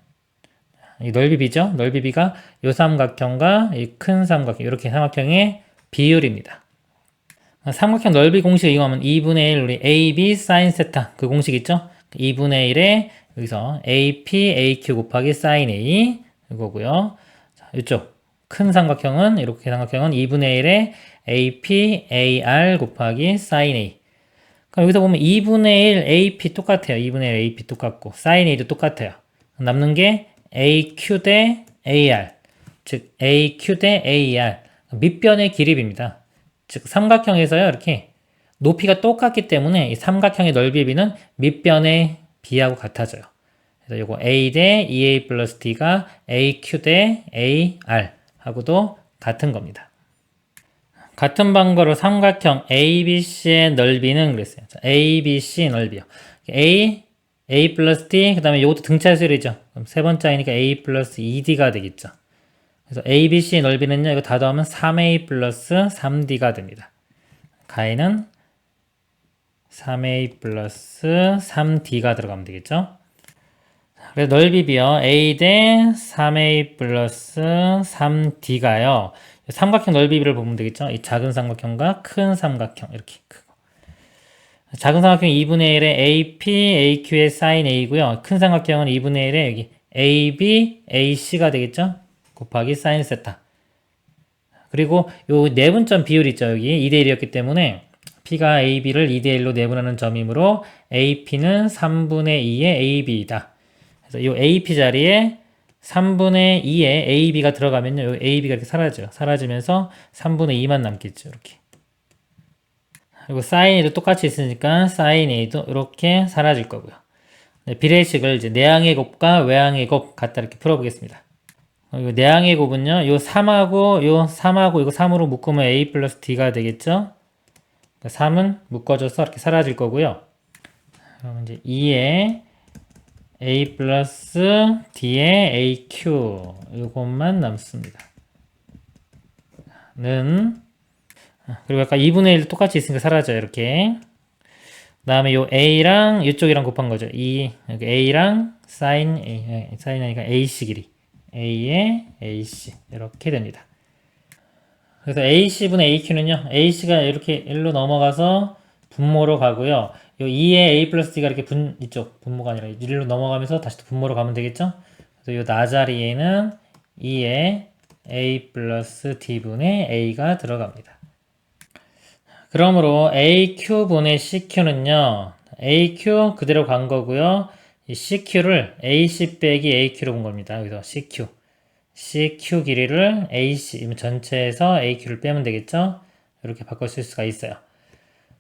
이 넓이비죠. 넓이비가 이 삼각형과 이 큰 삼각형, 이렇게 삼각형의 비율입니다. 삼각형 넓이 공식을 이용하면 2분의 1 우리 AB sin 세타 그 공식 있죠? 2분의 1에 여기서 AP AQ 곱하기 sin A 이거고요. 자, 이쪽 큰 삼각형은 이렇게 삼각형은 2분의 1에 AP AR 곱하기 sin A. 그럼 여기서 보면 2분의 1 AP 똑같아요. 2분의 1 AP 똑같고 sin A도 똑같아요. 남는 게 AQ 대 AR, 즉 AQ 대 AR 밑변의 길이입니다. 즉 삼각형에서요 이렇게 높이가 똑같기 때문에 이 삼각형의 넓이의 비는 밑변의 비하고 같아져요. 그래서 이거 A 대 2A 플러스 D가 AQ 대 AR 하고도 같은 겁니다. 같은 방법으로 삼각형 ABC의 넓이는 그랬어요. 자, ABC 넓이요. A 플러스 D, 그 다음에 이것도 등차수열이죠. 그럼 세 번째 아이니까 A 플러스 2D가 되겠죠. 그래서 ABC 넓이는요, 이거 다 더하면 3A 플러스 3D가 됩니다. 가에는 3A 플러스 3D가 들어가면 되겠죠. 그래서 넓이비요, A 대 3A 플러스 3D가요. 삼각형 넓이비를 보면 되겠죠. 이 작은 삼각형과 큰 삼각형, 이렇게 크고. 작은 삼각형 2분의 1에 AP, AQ의 sin A고요. 큰 삼각형은 2분의 1에 여기 AB, AC가 되겠죠. 곱하기 sin 세타. 그리고 요 내분점 비율 있죠. 여기 2대 1이었기 때문에 P가 AB를 2대 1로 내분하는 점이므로 AP는 3분의 2의 AB이다. 그래서 요 AP 자리에 3분의 2의 AB가 들어가면요. 요 AB가 이렇게 사라져요. 사라지면서 3분의 2만 남겠죠. 이렇게. 그리고 sin A도 똑같이 있으니까 sin A도 이렇게 사라질 거고요. 네, 비례식을 이제 내항의 곱과 외항의 곱 갖다 이렇게 풀어보겠습니다. 내항의 곱은요, 요 3하고 요 3하고 이거 3으로 묶으면 A 플러스 D가 되겠죠? 3은 묶어져서 이렇게 사라질 거고요. 그럼 이제 2에 A 플러스 D의 AQ 이것만 남습니다. 그리고 아까 2분의 1 똑같이 있으니까 사라져요. 이렇게. 그 다음에 요 A랑 이쪽이랑 곱한 거죠. 여기 A랑 sin A, sin A가 AC 길이. A의 AC. 이렇게 됩니다. 그래서 AC분의 AQ는요, AC가 이렇게 1로 넘어가서 분모로 가고요. 요 2의 A 플러스 D가 이렇게 이쪽 분모가 아니라 1로 넘어가면서 다시 또 분모로 가면 되겠죠? 그래서 요 나자리에는 2의 A 플러스 D분의 A가 들어갑니다. 그러므로 AQ분의 CQ는요, AQ 그대로 간 거고요. 이 CQ를 AC 빼기 AQ로 본 겁니다. 그래서 CQ 길이를 AC, 전체에서 AQ를 빼면 되겠죠? 이렇게 바꿔 쓸 수가 있어요.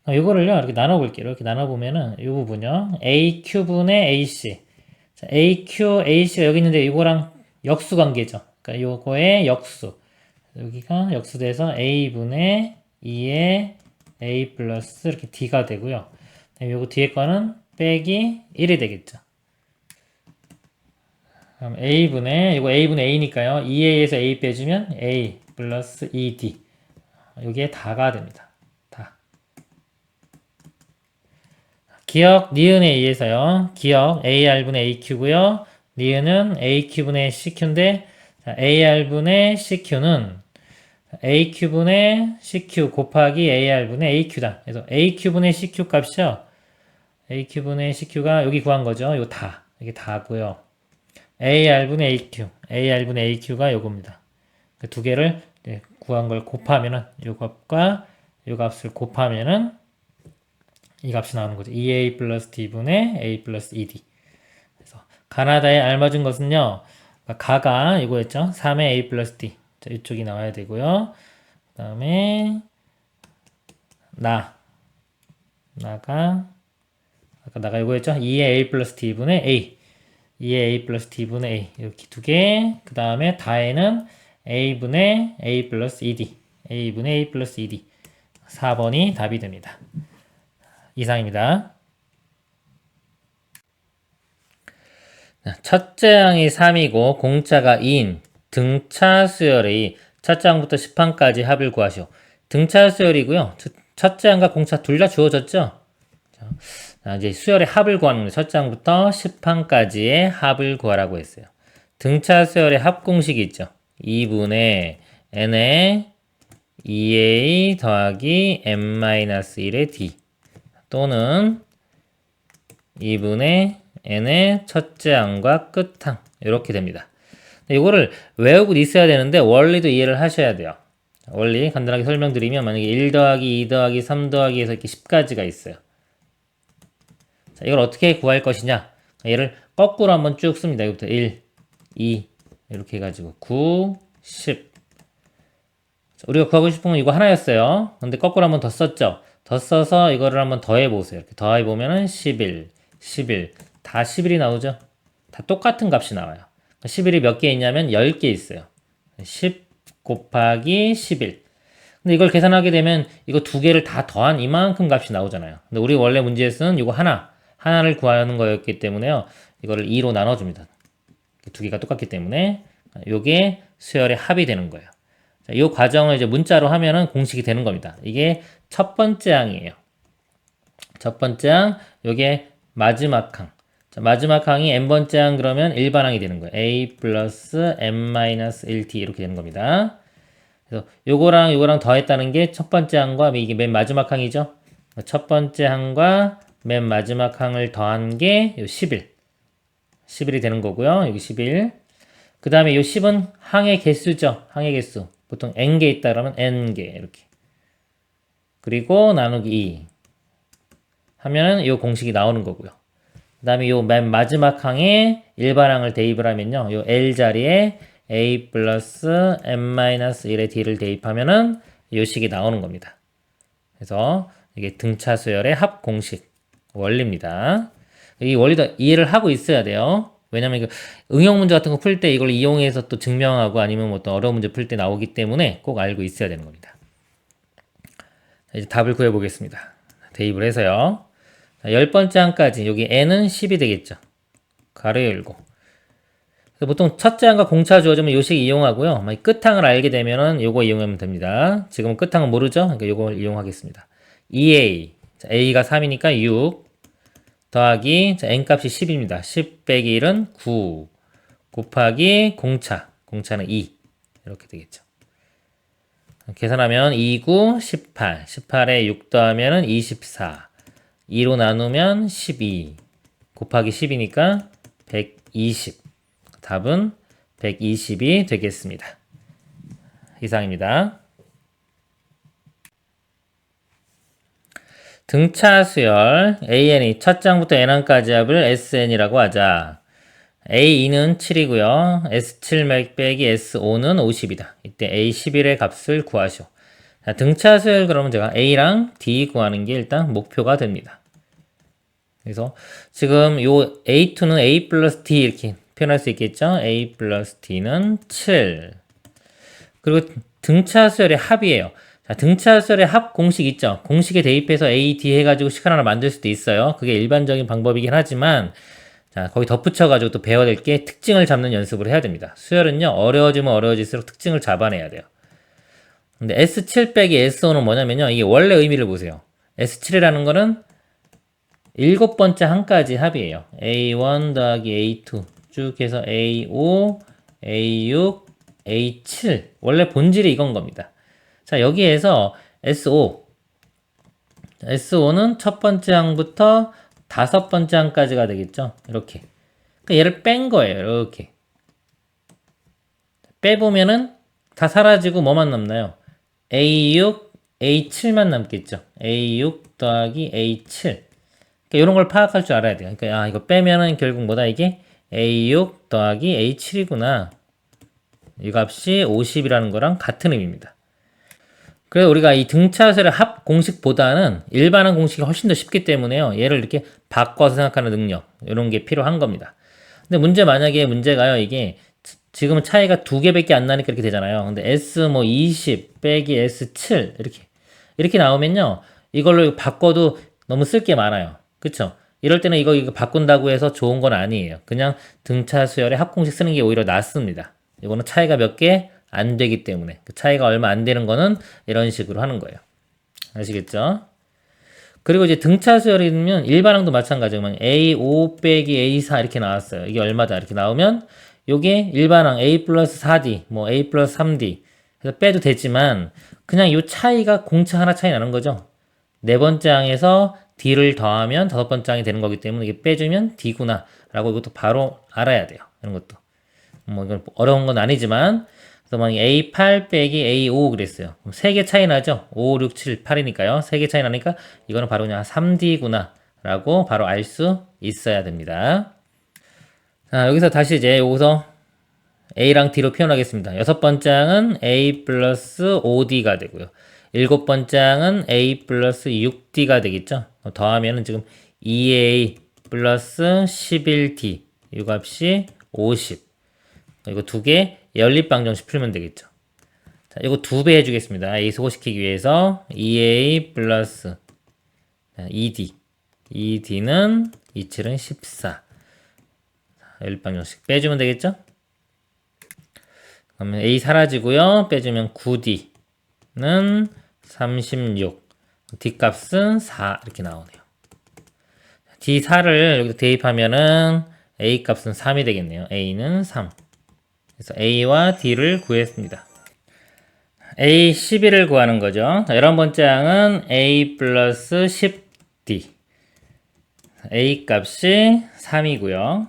이거를요, 이렇게 나눠볼게요. 이렇게 나눠보면은, 이 부분요, AQ분의 AC. 자, AC가 여기 있는데, 이거랑 역수 관계죠. 그러니까 요거의 역수. 여기가 역수돼서 A분의 2의 A 플러스 이렇게 D가 되고요. 요거 뒤에 거는 빼기 1이 되겠죠. 그럼 이거 A분의 A니까요. 2A에서 A 빼주면 A 플러스 2D. 여기에 다가 됩니다. 다. 기억 니은에 의해서요. 기억 AR분의 AQ고요. 니은은 AQ분의 CQ인데 AR분의 CQ는 AQ분의 CQ 곱하기 AR분의 AQ다. 그래서 AQ분의 CQ 값이요. AQ분의 CQ가 여기 구한 거죠. 이거 다. 이게 다고요. AR분의 AQ가 요겁니다. 그 두 개를 구한 걸 곱하면은 요 값과 요 값을 곱하면은 이 값이 나오는 거죠. 2A 플러스 D분의 A 플러스 2D. 그래서 가나다에 알맞은 것은요. 가가 이거였죠. 3의 a 플러스 d. 자, 이쪽이 나와야 되고요. 그 다음에 나가 아까 나가 이거였죠. 2의 a 플러스 d분의 a. 2의 a 플러스 d분의 a. 이렇게 두 개. 그 다음에 다에는 a분의 a 플러스 ed. a분의 a 플러스 ed. 4번이 답이 됩니다. 이상입니다. 첫째 항이 3이고 공차가 2인 등차 수열의 첫째 항부터 10항까지 합을 구하시오. 등차 수열이고요. 첫째 항과 공차 둘 다 주어졌죠? 자, 이제 수열의 합을 구하는 거예요. 첫째 항부터 10항까지의 합을 구하라고 했어요. 등차 수열의 합 공식이 있죠. 2분의 n의 2a 더하기 n-1의 d 또는 2분의 n의 첫째 항과 끝항 이렇게 됩니다. 이거를 외우고 있어야 되는데 원리도 이해를 하셔야 돼요. 원리 간단하게 설명드리면 만약에 1 더하기 2 더하기 3 더하기 해서 이렇게 10까지가 있어요. 자, 이걸 어떻게 구할 것이냐? 얘를 거꾸로 한번 쭉 씁니다. 여기부터 1, 2 이렇게 해가지고 9, 10 자, 우리가 구하고 싶은 건 이거 하나였어요. 근데 거꾸로 한번 더 썼죠? 더 써서 이거를 한번 더해보세요. 이렇게 더해보면은 11, 11 다 11이 나오죠? 다 똑같은 값이 나와요. 11이 몇 개 있냐면 10개 있어요. 10 곱하기 11. 근데 이걸 계산하게 되면 이거 두 개를 다 더한 이만큼 값이 나오잖아요. 근데 우리 원래 문제에서는 이거 하나를 구하는 거였기 때문에요. 이거를 2로 나눠줍니다. 두 개가 똑같기 때문에 요게 수열의 합이 되는 거예요. 자, 이 과정을 이제 문자로 하면은 공식이 되는 겁니다. 이게 첫 번째 항이에요. 첫 번째 항, 요게 마지막 항. 자, 마지막 항이 n번째 항 그러면 일반항이 되는 거예요. a 플러스 n-1t 이렇게 되는 겁니다. 그래서 요거랑 더했다는 게 첫 번째 항과 이게 맨 마지막 항이죠. 첫 번째 항과 맨 마지막 항을 더한 게 요 11. 11이 되는 거고요. 여기 11. 그 다음에 요 10은 항의 개수죠. 항의 개수. 보통 n개 있다 그러면 n개 이렇게. 그리고 나누기 2 하면은 요 공식이 나오는 거고요. 그 다음에 요 맨 마지막 항에 일반항을 대입을 하면요. 요 L 자리에 A 플러스 n-1의 d를 대입하면은 요 식이 나오는 겁니다. 그래서 이게 등차 수열의 합 공식 원리입니다. 이 원리도 이해를 하고 있어야 돼요. 왜냐면 이거 응용 문제 같은 거 풀 때 이걸 이용해서 또 증명하고 아니면 뭐 또 어려운 문제 풀 때 나오기 때문에 꼭 알고 있어야 되는 겁니다. 이제 답을 구해 보겠습니다. 대입을 해서요. 10번째 항까지 여기 n은 10이 되겠죠. 가로 열고. 보통 첫째 항과 공차 주어지면 요식 이용하고요. 끝항을 알게 되면은 요거 이용하면 됩니다. 지금은 끝항은 모르죠? 그러니까 요걸 이용하겠습니다. 2a. 자, a가 3이니까 6. 더하기 자, n값이 10입니다. 10 빼기 1은 9 곱하기 공차는 2 이렇게 되겠죠. 계산하면 2, 9, 18 18에 6 더하면 24 2로 나누면 12 곱하기 10이니까 120 답은 120이 되겠습니다. 이상입니다. 등차 수열 AN이 첫 장부터 N항까지 합을 SN이라고 하자. A2는 7이고요. S7 빼기 S5는 50이다. 이때 A11의 값을 구하시오. 자, 등차 수열 그러면 제가 A랑 D 구하는 게 일단 목표가 됩니다. 그래서 지금 요 A2는 A 플러스 D 이렇게 표현할 수 있겠죠. A 플러스 D는 7. 그리고 등차 수열의 합이에요. 자, 등차 수열의 합 공식 있죠. 공식에 대입해서 A, D 해가지고 식 하나 만들 수도 있어요. 그게 일반적인 방법이긴 하지만 자, 거기 덧붙여가지고 또 배워야 될 게 특징을 잡는 연습을 해야 됩니다. 수열은요, 어려워지면 어려워질수록 특징을 잡아내야 돼요. 근데 S7 빼기 S5는 뭐냐면요, 이게 원래 의미를 보세요. S7이라는 거는 7번째 항까지 합이에요. A1 더하기 A2 쭉 해서 A5, A6, A7 원래 본질이 이건 겁니다. 자, 여기에서 S5는 첫 번째 항부터 5번째 항까지가 되겠죠. 이렇게. 그러니까 얘를 뺀 거예요. 이렇게. 빼보면은 다 사라지고 뭐만 남나요? A6, A7만 남겠죠. A6 더하기 A7. 그러니까 이런 걸 파악할 줄 알아야 돼요. 그러니까 이거 빼면은 결국 뭐다 이게 A6 더하기 A7이구나. 이 값이 50이라는 거랑 같은 의미입니다. 그래서 우리가 이 등차수열의 합 공식보다는 일반항 공식이 훨씬 더 쉽기 때문에요. 얘를 이렇게 바꿔서 생각하는 능력, 이런 게 필요한 겁니다. 근데 만약에 문제가요, 이게 지금은 차이가 2개밖에 안 나니까 이렇게 되잖아요. 근데 S 뭐 20 빼기 S7 이렇게 나오면요, 이걸로 바꿔도 너무 쓸 게 많아요. 그쵸? 이럴 때는 이거 바꾼다고 해서 좋은 건 아니에요. 그냥 등차수열의 합공식 쓰는 게 오히려 낫습니다. 이거는 차이가 몇 개 안 되기 때문에, 그 차이가 얼마 안 되는 거는 이런 식으로 하는 거예요. 아시겠죠? 그리고 이제 등차수열이면 일반항도 마찬가지고 A5 빼기 A4 이렇게 나왔어요. 이게 얼마다 이렇게 나오면 요게 일반항 A 플러스 4D, 뭐 A 플러스 3D 그래서 빼도 되지만 그냥 요 차이가 공차 하나 차이 나는 거죠. 네 번째 항에서 D를 더하면 다섯 번째 항이 되는 거기 때문에 이게 빼주면 D구나 라고 이것도 바로 알아야 돼요. 이런 것도. 뭐 이건 어려운 건 아니지만 그래서 막 A8 빼기 A5 그랬어요. 3개 차이 나죠? 5, 6, 7, 8이니까요. 3개 차이 나니까 이거는 바로 그냥 3D구나 라고 바로 알 수 있어야 됩니다. 자, 여기서 다시 이제 여기서 A랑 D로 표현하겠습니다. 여섯 번째 항은 A 플러스 5D가 되고요. 일곱 번째 항은 A 플러스 6D가 되겠죠? 더하면은 지금 2A 플러스 11D 이 값이 50. 이거 두 개 연립방정식 풀면 되겠죠. 자, 이거 2배 해주겠습니다. A 소거시키기 위해서 2A 플러스 2D 2D는 27은 14. 연립방정식 빼주면 되겠죠? 그러면 A 사라지고요. 빼주면 9D는 36. D 값은 4 이렇게 나오네요. D4를 여기서 대입하면은 A 값은 3이 되겠네요. A는 3. 그래서 A와 D를 구했습니다. A 11을 구하는 거죠. 자, 11번째 항은 A 플러스 10D. A 값이 3이고요.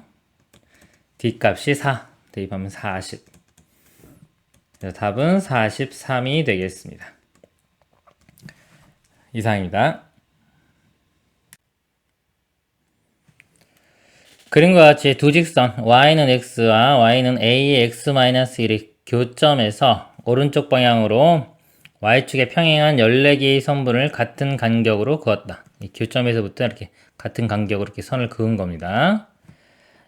D 값이 4. 대입하면 40. 그래서 답은 43이 되겠습니다. 이상입니다. 그림과 같이 두 직선 y는 x와 y는 a의 x-1이 교점에서 오른쪽 방향으로 y축에 평행한 14개의 선분을 같은 간격으로 그었다. 이 교점에서부터 이렇게 같은 간격으로 이렇게 선을 그은 겁니다.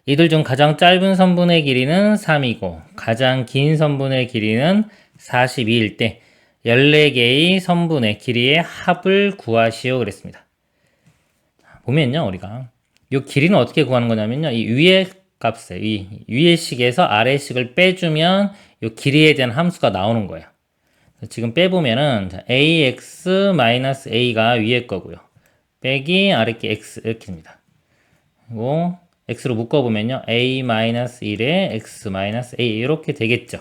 이들 중 가장 짧은 선분의 길이는 3이고 가장 긴 선분의 길이는 42일 때 14개의 선분의 길이의 합을 구하시오 그랬습니다. 보면요, 우리가 이 길이는 어떻게 구하는 거냐면요, 이 위의 값에 위의 식에서 아래 식을 빼주면 이 길이에 대한 함수가 나오는 거예요. 지금 빼보면은 ax-a가 위에 거고요. 빼기 아래게 x 이렇게 됩니다. 그리고 x로 묶어보면요, a-1에 x-a 이렇게 되겠죠.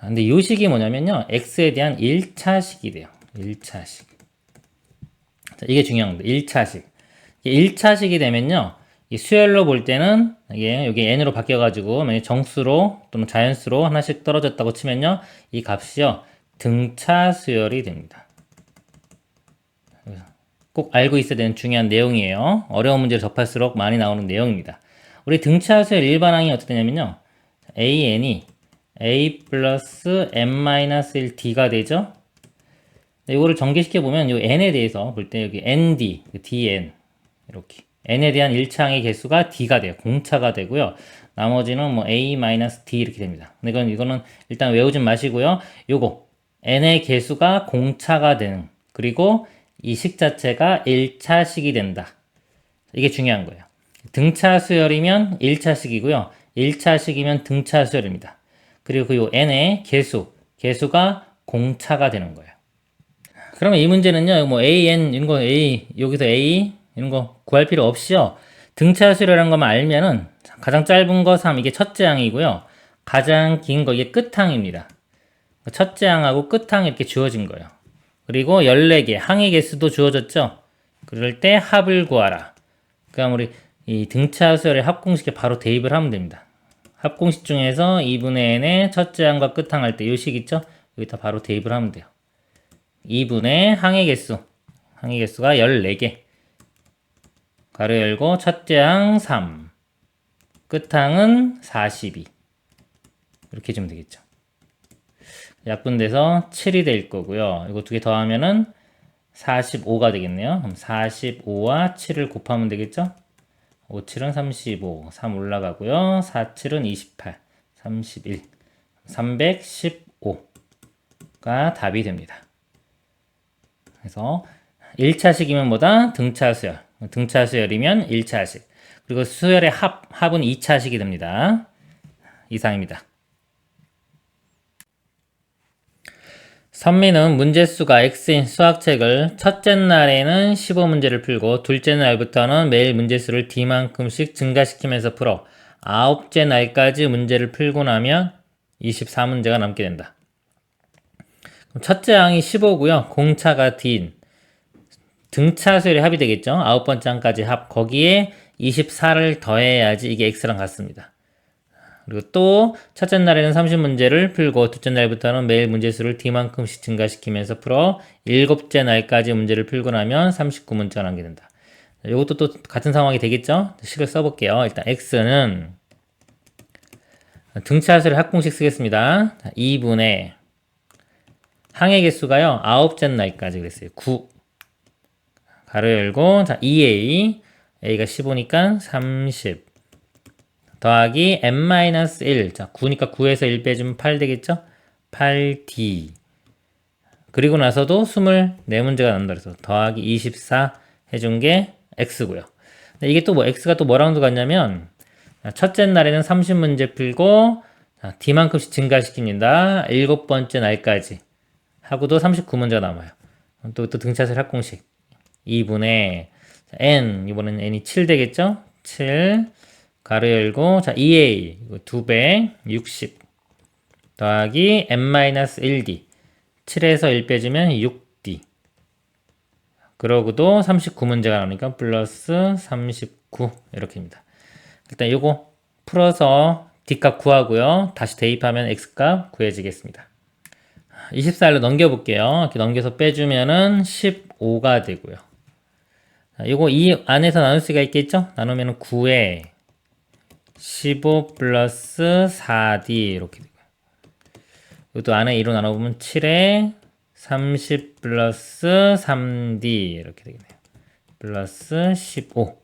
근데 이 식이 뭐냐면요, x에 대한 1차식이 돼요. 1차식. 자, 이게 중요한 겁니다. 1차식. 1차식이 되면요, 이 수열로 볼 때는 이게 n으로 바뀌어가지고 만약 정수로 또는 자연수로 하나씩 떨어졌다고 치면요, 이 값이요 등차 수열이 됩니다. 꼭 알고 있어야 되는 중요한 내용이에요. 어려운 문제를 접할수록 많이 나오는 내용입니다. 우리 등차 수열 일반항이 어떻게 되냐면요, an이 a 플러스 n-1d가 되죠. 이거를 전개시켜 보면 이 n에 대해서 볼 때 여기 nd, dn 이렇게 n에 대한 1차항의 개수가 d가 돼요. 공차가 되고요. 나머지는 뭐 a-d 이렇게 됩니다. 근데 이거는 일단 외우지 마시고요. 요거 n의 개수가 공차가 되는, 그리고 이 식 자체가 1차식이 된다. 이게 중요한 거예요. 등차 수열이면 1차식이고요. 1차식이면 등차 수열입니다. 그리고 요 n의 개수가 공차가 되는 거예요. 그러면 이 문제는요, 뭐 an 이런 거 여기서 a 이런 거 구할 필요 없이요, 등차 수열이라는 것만 알면은 가장 짧은 거 3, 이게 첫째 항이고요. 가장 긴 거 이게 끝항입니다. 첫째 항하고 끝항이 이렇게 주어진 거예요. 그리고 14개 항의 개수도 주어졌죠. 그럴 때 합을 구하라. 그럼 우리 이 등차 수열의 합공식에 바로 대입을 하면 됩니다. 합공식 중에서 2분의 n의 첫째 항과 끝항 할 때 이 식 있죠? 여기다 바로 대입을 하면 돼요. 2분의 항의 개수가 14개. 가로 열고 첫째 항 3, 끝항은 42. 이렇게 해주면 되겠죠. 약분돼서 7이 될 거고요. 이거 두 개 더하면은 45가 되겠네요. 그럼 45와 7을 곱하면 되겠죠? 5, 7은 35, 3 올라가고요. 4, 7은 28, 31, 315가 답이 됩니다. 그래서 1차식이면 뭐다? 등차수열. 등차수열이면 1차식. 그리고 수열의 합은 2차식이 됩니다. 이상입니다. 선미는 문제수가 X인 수학책을 첫째 날에는 15문제를 풀고 둘째 날부터는 매일 문제수를 D만큼씩 증가시키면서 풀어 아홉째 날까지 문제를 풀고 나면 24문제가 남게 된다. 첫째 항이 15고요. 공차가 D인 등차수열의 합이 되겠죠. 아홉 번째 항까지 합. 거기에 24를 더해야지 이게 X랑 같습니다. 그리고 또 첫째 날에는 30문제를 풀고 둘째 날부터는 매일 문제수를 D만큼씩 증가시키면서 풀어 일곱째 날까지 문제를 풀고 나면 39문제가 남게 된다. 이것도 또 같은 상황이 되겠죠? 식을 써볼게요. 일단 X는 등차수를 합공식 쓰겠습니다. 2분의 항의 개수가요. 아홉째 날까지 그랬어요. 9 가로 열고 자 2A A가 15니까 30 더하기 n-1 자 9니까 9에서 1 빼주면 8 되겠죠? 8D 그리고 나서도 24문제가 난다 그래서 더하기 24 해준 게 X고요. 근데 이게 또 뭐 X가 또 뭐랑 같냐면 첫째 날에는 30문제 풀고 D만큼씩 증가시킵니다. 일곱 번째 날까지 하고도 39문제가 남아요. 또 등차수열 합공식 2분의 n 이번에는 n이 7 되겠죠? 7 가로 열고 자 2a 이거 2배 60 더하기 n-1d 7에서 1 빼주면 6d 그러고도 39문제가 나오니까 플러스 39 이렇게입니다. 일단 요거 풀어서 D값 구하고요. 다시 대입하면 X값 구해지겠습니다. 24일로 넘겨볼게요. 이렇게 넘겨서 빼주면은 15가 되고요. 요거 이 안에서 나눌 수가 있겠죠? 나누면 9에 15 플러스 4D 이렇게 되고요. 이것도 안에 2로 나눠보면 7에 30 플러스 3D 이렇게 되겠네요. 플러스 15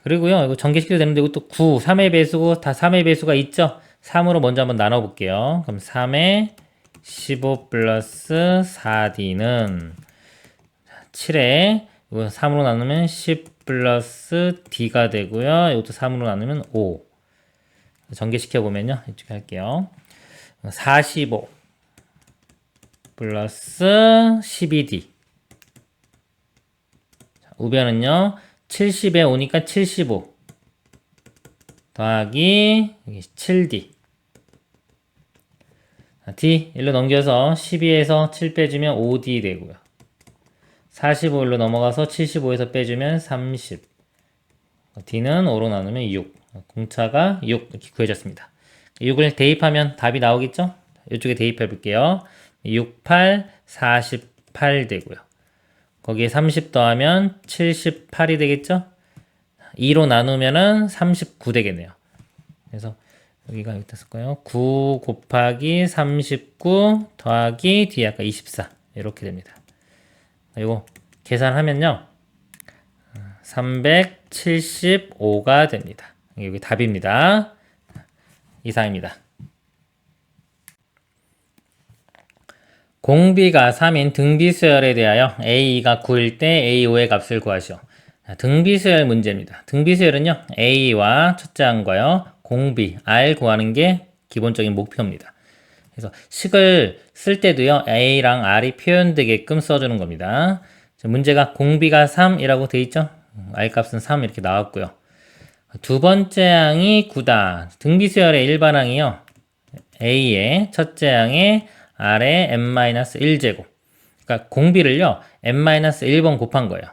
그리고요 이거 전개시켜도 되는데 이것도 9, 3의 배수고 다 3의 배수가 있죠? 3으로 먼저 한번 나눠볼게요. 그럼 3에 15 플러스 4D는 7에 이거 3으로 나누면 10 플러스 D가 되고요. 이것도 3으로 나누면 5 전개시켜보면요 이쪽에 할게요. 45 플러스 12D 우변은요 70에 오니까 75 더하기 7D D 1로 넘겨서 12에서 7 빼주면 5D 되고요. 45일로 넘어가서 75에서 빼주면 30 D는 5로 나누면 6 공차가 6 이렇게 구해졌습니다. 6을 대입하면 답이 나오겠죠? 이쪽에 대입해 볼게요. 6, 8, 48 되고요. 거기에 30 더하면 78이 되겠죠? 2로 나누면은 39 되겠네요. 그래서 여기가 여기다 쓸까요? 9 곱하기 39 더하기 뒤에 아까 24 이렇게 됩니다. 이거 계산하면요 375가 됩니다. 여기 답입니다. 이상입니다. 공비가 3인 등비수열에 대하여 A가 9일 때 A5의 값을 구하시오. 등비수열 문제입니다. 등비수열은요 A와 첫째 항과요 공비 R 구하는 게 기본적인 목표입니다. 그래서 식을 쓸 때도요 A랑 R이 표현되게끔 써주는 겁니다. 문제가 공비가 3이라고 돼 있죠. R 값은 3 이렇게 나왔고요. 두 번째 항이 9다. 등비수열의 일반항이요 A의 첫째 항에 R의 n-1제곱 그러니까 공비를요 n-1번 곱한 거예요.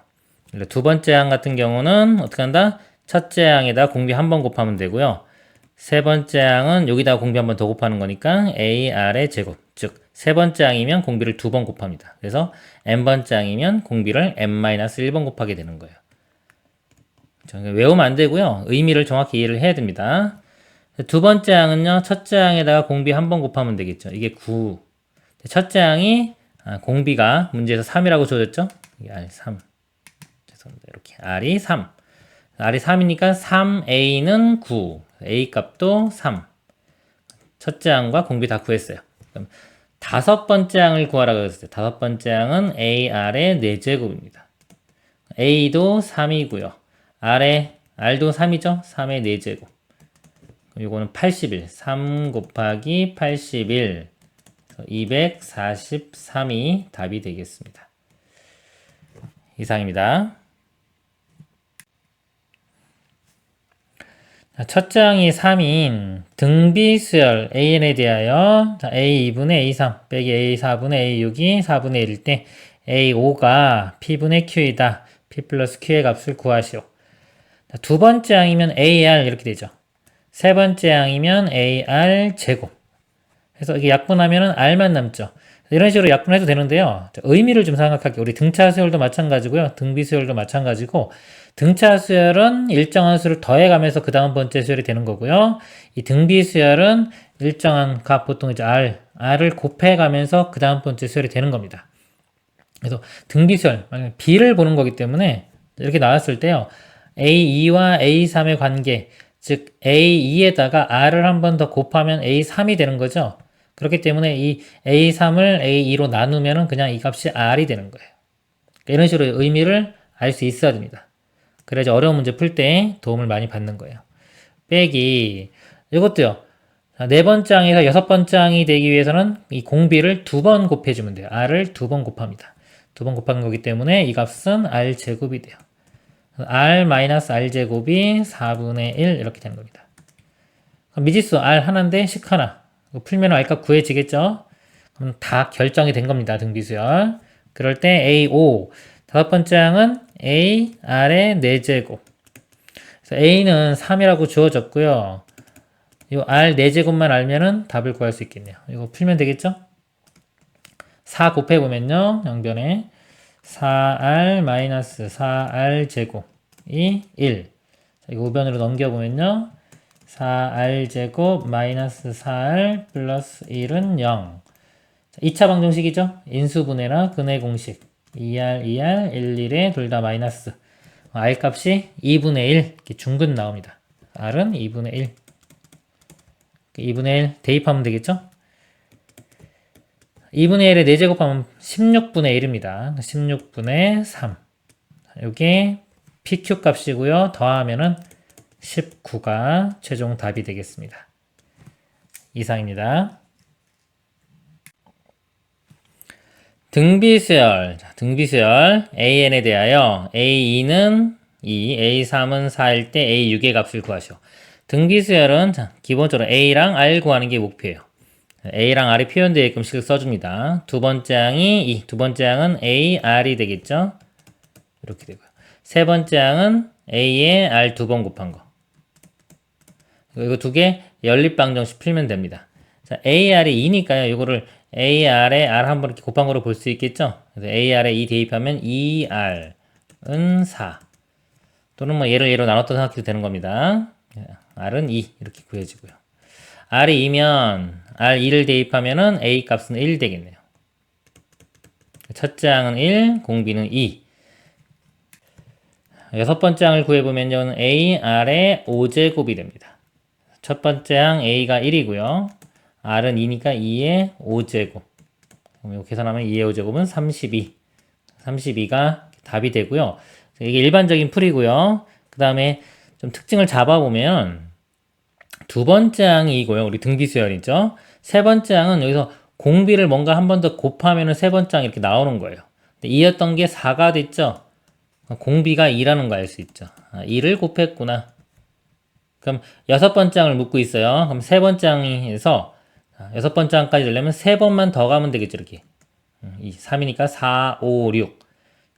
두 번째 항 같은 경우는 어떻게 한다? 첫째 항에다 공비 한 번 곱하면 되고요. 세 번째 항은 여기다 공비 한 번 더 곱하는 거니까 AR의 제곱 즉 세 번째 항이면 공비를 두 번 곱합니다. 그래서 n번째 항이면 공비를 n-1번 곱하게 되는 거예요. 외우면 안 되고요. 의미를 정확히 이해를 해야 됩니다. 두 번째 항은요. 첫째 항에다가 공비 한 번 곱하면 되겠죠. 이게 9. 첫째 항이 공비가 문제에서 3이라고 주어졌죠. 이게 R3. 죄송합니다. 이렇게 R이 3. R이 3이니까 3A는 9. A 값도 3. 첫째 항과 공비 다 구했어요. 그럼 다섯 번째 항을 구하라고 했어요. 다섯 번째 항은 AR의 4제곱입니다. A도 3이고요. R도 3이죠? 3의 4제곱. 그럼 이거는 81. 3 곱하기 81. 243이 답이 되겠습니다. 이상입니다. 첫째 항이 3인 등비수열 AN에 대하여 A2분의 A3 빼기 A4분의 A6이 4분의 1일 때 A5가 P분의 Q이다. P 플러스 Q의 값을 구하시오. 두 번째 항이면 AR 이렇게 되죠. 세 번째 항이면 AR 제곱. 그래서 이게 약분하면은 R만 남죠. 이런 식으로 약분해도 되는데요. 의미를 좀 생각할게요. 우리 등차 수열도 마찬가지고요. 등비 수열도 마찬가지고 등차 수열은 일정한 수를 더해가면서 그 다음 번째 수열이 되는 거고요. 이 등비 수열은 일정한 값, 보통 이제 R을 곱해가면서 그 다음 번째 수열이 되는 겁니다. 그래서 등비 수열, 만약에 B를 보는 거기 때문에 이렇게 나왔을 때요. A2와 A3의 관계, 즉 A2에다가 R을 한 번 더 곱하면 A3이 되는 거죠. 그렇기 때문에 이 A3을 A2로 나누면 그냥 이 값이 R이 되는 거예요. 이런 식으로 의미를 알 수 있어야 됩니다. 그래야지 어려운 문제 풀 때 도움을 많이 받는 거예요. 빼기 이것도요. 네 번째 항에서 여섯 번째 항이 되기 위해서는 이 공비를 두 번 곱해주면 돼요. R을 두 번 곱합니다. 두 번 곱한 거기 때문에 이 값은 R제곱이 돼요. R-R 제곱이 4분의 1 이렇게 되는 겁니다. 그럼 미지수 R 하나인데 식 하나. 풀면 R값 구해지겠죠? 그럼 다 결정이 된 겁니다. 등비수열. 그럴 때 A5 다섯 번째 항은 A, R의 4제곱. 그래서 A는 3이라고 주어졌고요. 이 R 4제곱만 알면은 답을 구할 수 있겠네요. 이거 풀면 되겠죠? 4 곱해보면요. 양변에 4R-4R 제곱이 1. 자, 이거 우변으로 넘겨보면요. 4R 제곱 마이너스 4R 플러스 1은 0. 자, 2차 방정식이죠? 인수분해나 근해 공식. 2R, 2R, 1, 1에 둘 다 마이너스. R 값이 2분의 1. 이렇게 중근 나옵니다. R은 2분의 1. 2분의 1 대입하면 되겠죠? 2분의 1에 4제곱하면 16분의 1입니다. 16분의 3. 이게 PQ 값이고요. 더하면은 19가 최종 답이 되겠습니다. 이상입니다. 등비수열. 등비수열 AN에 대하여 A2는 2, A3은 4일 때 A6의 값을 구하시오. 등비수열은 기본적으로 A랑 R 구하는 게 목표예요. A랑 R이 표현되게끔 식을 써줍니다. 두 번째 항이 2, 두 번째 항은 A, R이 되겠죠? 이렇게 되고요. 세 번째 항은 A에 R 두 번 곱한 거. 이거 두 개 연립방정식 풀면 됩니다. 자, AR이 2니까요. 이거를 AR에 R 한 번 이렇게 곱한 거로 볼 수 있겠죠? 그래서 AR에 2 대입하면 2R은 4. 또는 뭐 얘를 얘로 나눴다 생각해도 되는 겁니다. R은 2 이렇게 구해지고요. R이 2면 R2를 대입하면은 A 값은 1 되겠네요. 첫째 항은 1, 공비는 2. 여섯 번째 항을 구해보면요. A, R의 5제곱이 됩니다. 첫 번째 항 A가 1이고요. R은 2니까 2의 5제곱. 이거 계산하면 2의 5제곱은 32. 32가 답이 되고요. 이게 일반적인 풀이고요. 그 다음에 좀 특징을 잡아보면 두 번째 항이 이고요. 우리 등비수열이죠. 세 번째 항은 여기서 공비를 뭔가 한 번 더 곱하면 세 번째 항이 이렇게 나오는 거예요. 2였던 게 4가 됐죠. 공비가 2라는 거 알 수 있죠. 2를 곱했구나. 그럼 여섯 번째 항을 묻고 있어요. 그럼 세 번째 항에서 여섯 번째 항까지 되려면 세 번만 더 가면 되겠죠. 이렇게 3이니까 4, 5, 6.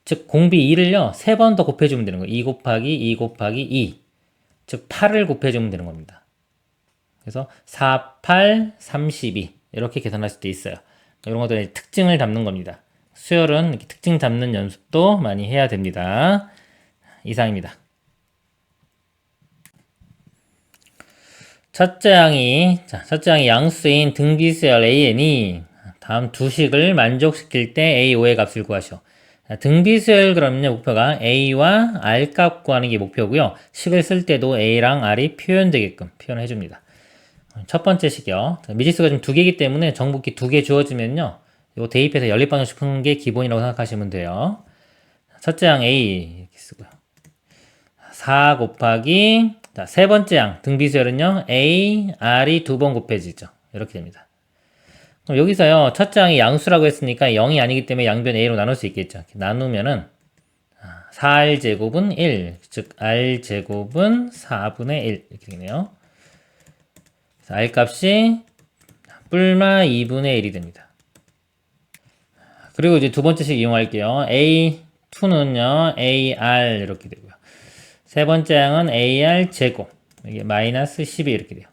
즉 공비 2를요. 세 번 더 곱해주면 되는 거예요. 2 곱하기 2 곱하기 2. 즉 8을 곱해주면 되는 겁니다. 그래서 4, 8, 32 이렇게 계산할 수도 있어요. 이런 것들의 특징을 담는 겁니다. 수열은 이렇게 특징 잡는 연습도 많이 해야 됩니다. 이상입니다. 첫째 항이 양수인 등비수열 AN이 다음 두 식을 만족시킬 때 A5의 값을 구하시오. 자, 등비수열 그러면요, 목표가 A와 R 값 구하는 게 목표고요. 식을 쓸 때도 A랑 R이 표현되게끔 표현을 해줍니다. 첫 번째 식이요. 미지수가 지금 두 개이기 때문에 정복기 두 개 주어지면요, 이거 대입해서 연립방정식 푸는 게 기본이라고 생각하시면 돼요. 첫째 항 A 이렇게 쓰고요. 4 곱하기 자, 세 번째 항 등비수열은요, A, R이 두 번 곱해지죠. 이렇게 됩니다. 그럼 여기서요, 첫째 항이 양수라고 했으니까 0이 아니기 때문에 양변 A로 나눌 수 있겠죠. 이렇게 나누면은 4R제곱은 1, 즉 R제곱은 4분의 1 이렇게 되네요. 그래서 R값이 뿔마 2분의 1이 됩니다. 그리고 이제 두 번째식 이용할게요. A2는요, AR 이렇게 되고요. 세 번째 항은 AR 제곱. 이게 마이너스 12 이렇게 돼요.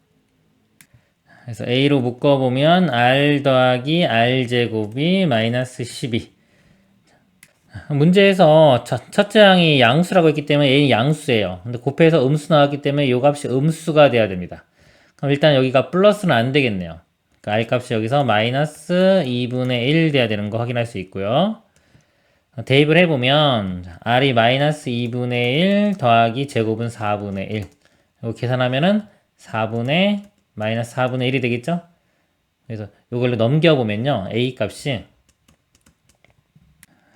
그래서 A로 묶어보면 R 더하기 R 제곱이 마이너스 12. 문제에서 첫째 항이 양수라고 했기 때문에 A는 양수예요. 근데 곱해서 음수 나왔기 때문에 이 값이 음수가 돼야 됩니다. 그럼 일단 여기가 플러스는 안 되겠네요. 그러니까 R 값이 여기서 마이너스 2분의 1 돼야 되는 거 확인할 수 있고요. 대입을 해보면 R이 마이너스 2분의 1 더하기 제곱은 4분의 1 이거 계산하면은 마이너스 4분의 1이 되겠죠? 그래서 이걸로 넘겨보면요, A 값이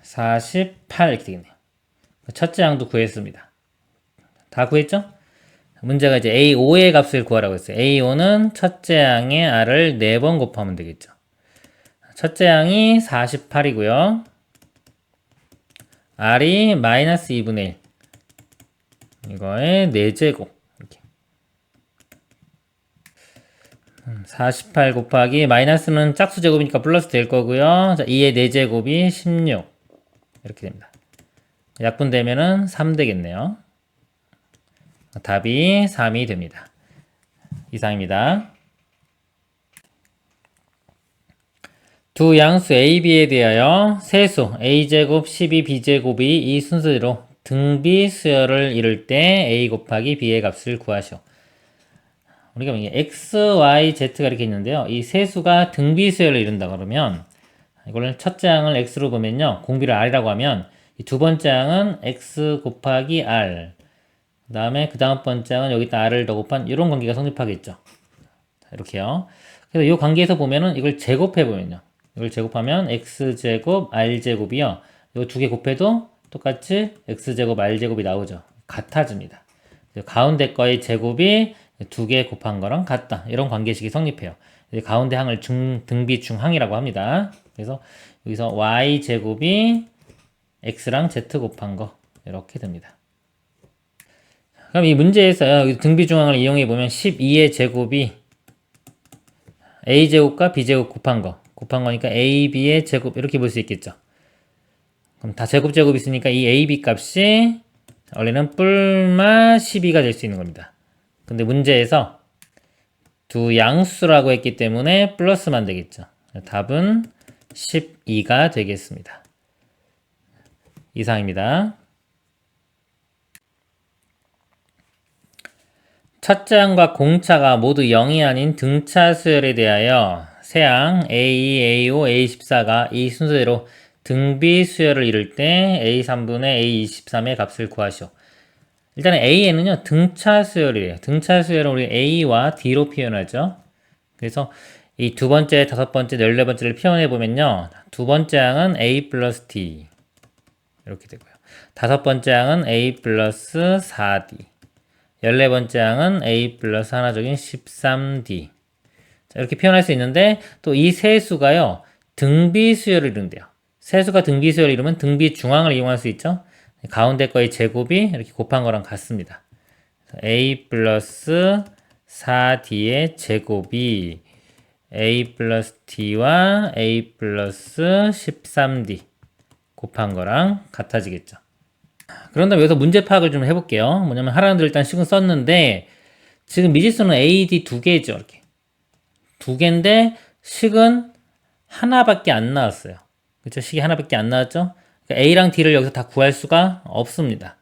48 이렇게 되겠네요. 첫째 항도 구했습니다. 다 구했죠? 문제가 이제 A5의 값을 구하라고 했어요. A5는 첫째 항의 R을 4번 곱하면 되겠죠. 첫째 항이 48이고요. R이 마이너스 2분의 1. 이거의 4제곱. 이렇게. 48 곱하기 마이너스는 짝수 제곱이니까 플러스 될 거고요. 자, 2의 4제곱이 16. 이렇게 됩니다. 약분되면은 3 되겠네요. 답이 3이 됩니다. 이상입니다. 두 양수 A, B에 대하여 세수 A제곱, 12B제곱이 이 순서대로 등비 수열을 이룰 때 A 곱하기 B의 값을 구하시오. 우리가 X, Y, Z가 이렇게 있는데요. 이 세수가 등비 수열을 이룬다 그러면 이거를 첫째 항을 X로 보면요, 공비를 R이라고 하면 이 두 번째 항은 X 곱하기 R, 그 다음에 그 다음 번째 항은 여기다 R을 더 곱한 이런 관계가 성립하겠죠. 이렇게요. 그래서 이 관계에서 보면은 이걸 제곱해보면요, 이걸 제곱하면 x제곱 r제곱이요, 이 두 개 곱해도 똑같이 x제곱 r제곱이 나오죠. 같아집니다. 가운데 거의 제곱이 두 개 곱한 거랑 같다, 이런 관계식이 성립해요. 가운데 항을 등비 중항이라고 합니다. 그래서 여기서 y제곱이 x랑 z 곱한 거 이렇게 됩니다. 그럼 이 문제에서 등비 중항을 이용해 보면 12의 제곱이 a제곱과 b제곱 곱한 거니까 ab의 제곱 이렇게 볼 수 있겠죠. 그럼 다 제곱 있으니까 이 ab 값이 원래는 뿔마 12가 될 수 있는 겁니다. 근데 문제에서 두 양수라고 했기 때문에 플러스만 되겠죠. 답은 12가 되겠습니다. 이상입니다. 첫째 항과 공차가 모두 0이 아닌 등차 수열에 대하여 세항 A2, A5, A14가 이 순서대로 등비 수열을 이룰 때 A3분의 A23의 값을 구하시오. 일단 A에는요, 등차 수열이에요. 등차 수열은 우리 A와 D로 표현하죠. 그래서 이 두 번째, 다섯 번째, 14번째를 표현해 보면요, 두 번째 항은 A 플러스 D 이렇게 되고요. 다섯 번째 항은 A 플러스 4D, 14번째 항은 A 플러스 하나적인 13D. 자, 이렇게 표현할 수 있는데, 또 이 세수가요, 등비 수열을 이룬대요. 세수가 등비 수열을 이루면 등비 중항을 이용할 수 있죠. 가운데 거의 제곱이 이렇게 곱한 거랑 같습니다. A 플러스 4D의 제곱이 A 플러스 D와 A 플러스 13D 곱한 거랑 같아지겠죠. 그런 다음에 여기서 문제 파악을 좀 해볼게요. 뭐냐면 하라는 대로 일단 식은 썼는데, 지금 미지수는 A, D 두 개죠. 이렇게 두 개인데 식은 하나밖에 안 나왔어요. 그렇죠? 식이 하나밖에 안 나왔죠? 그러니까 A랑 D를 여기서 다 구할 수가 없습니다.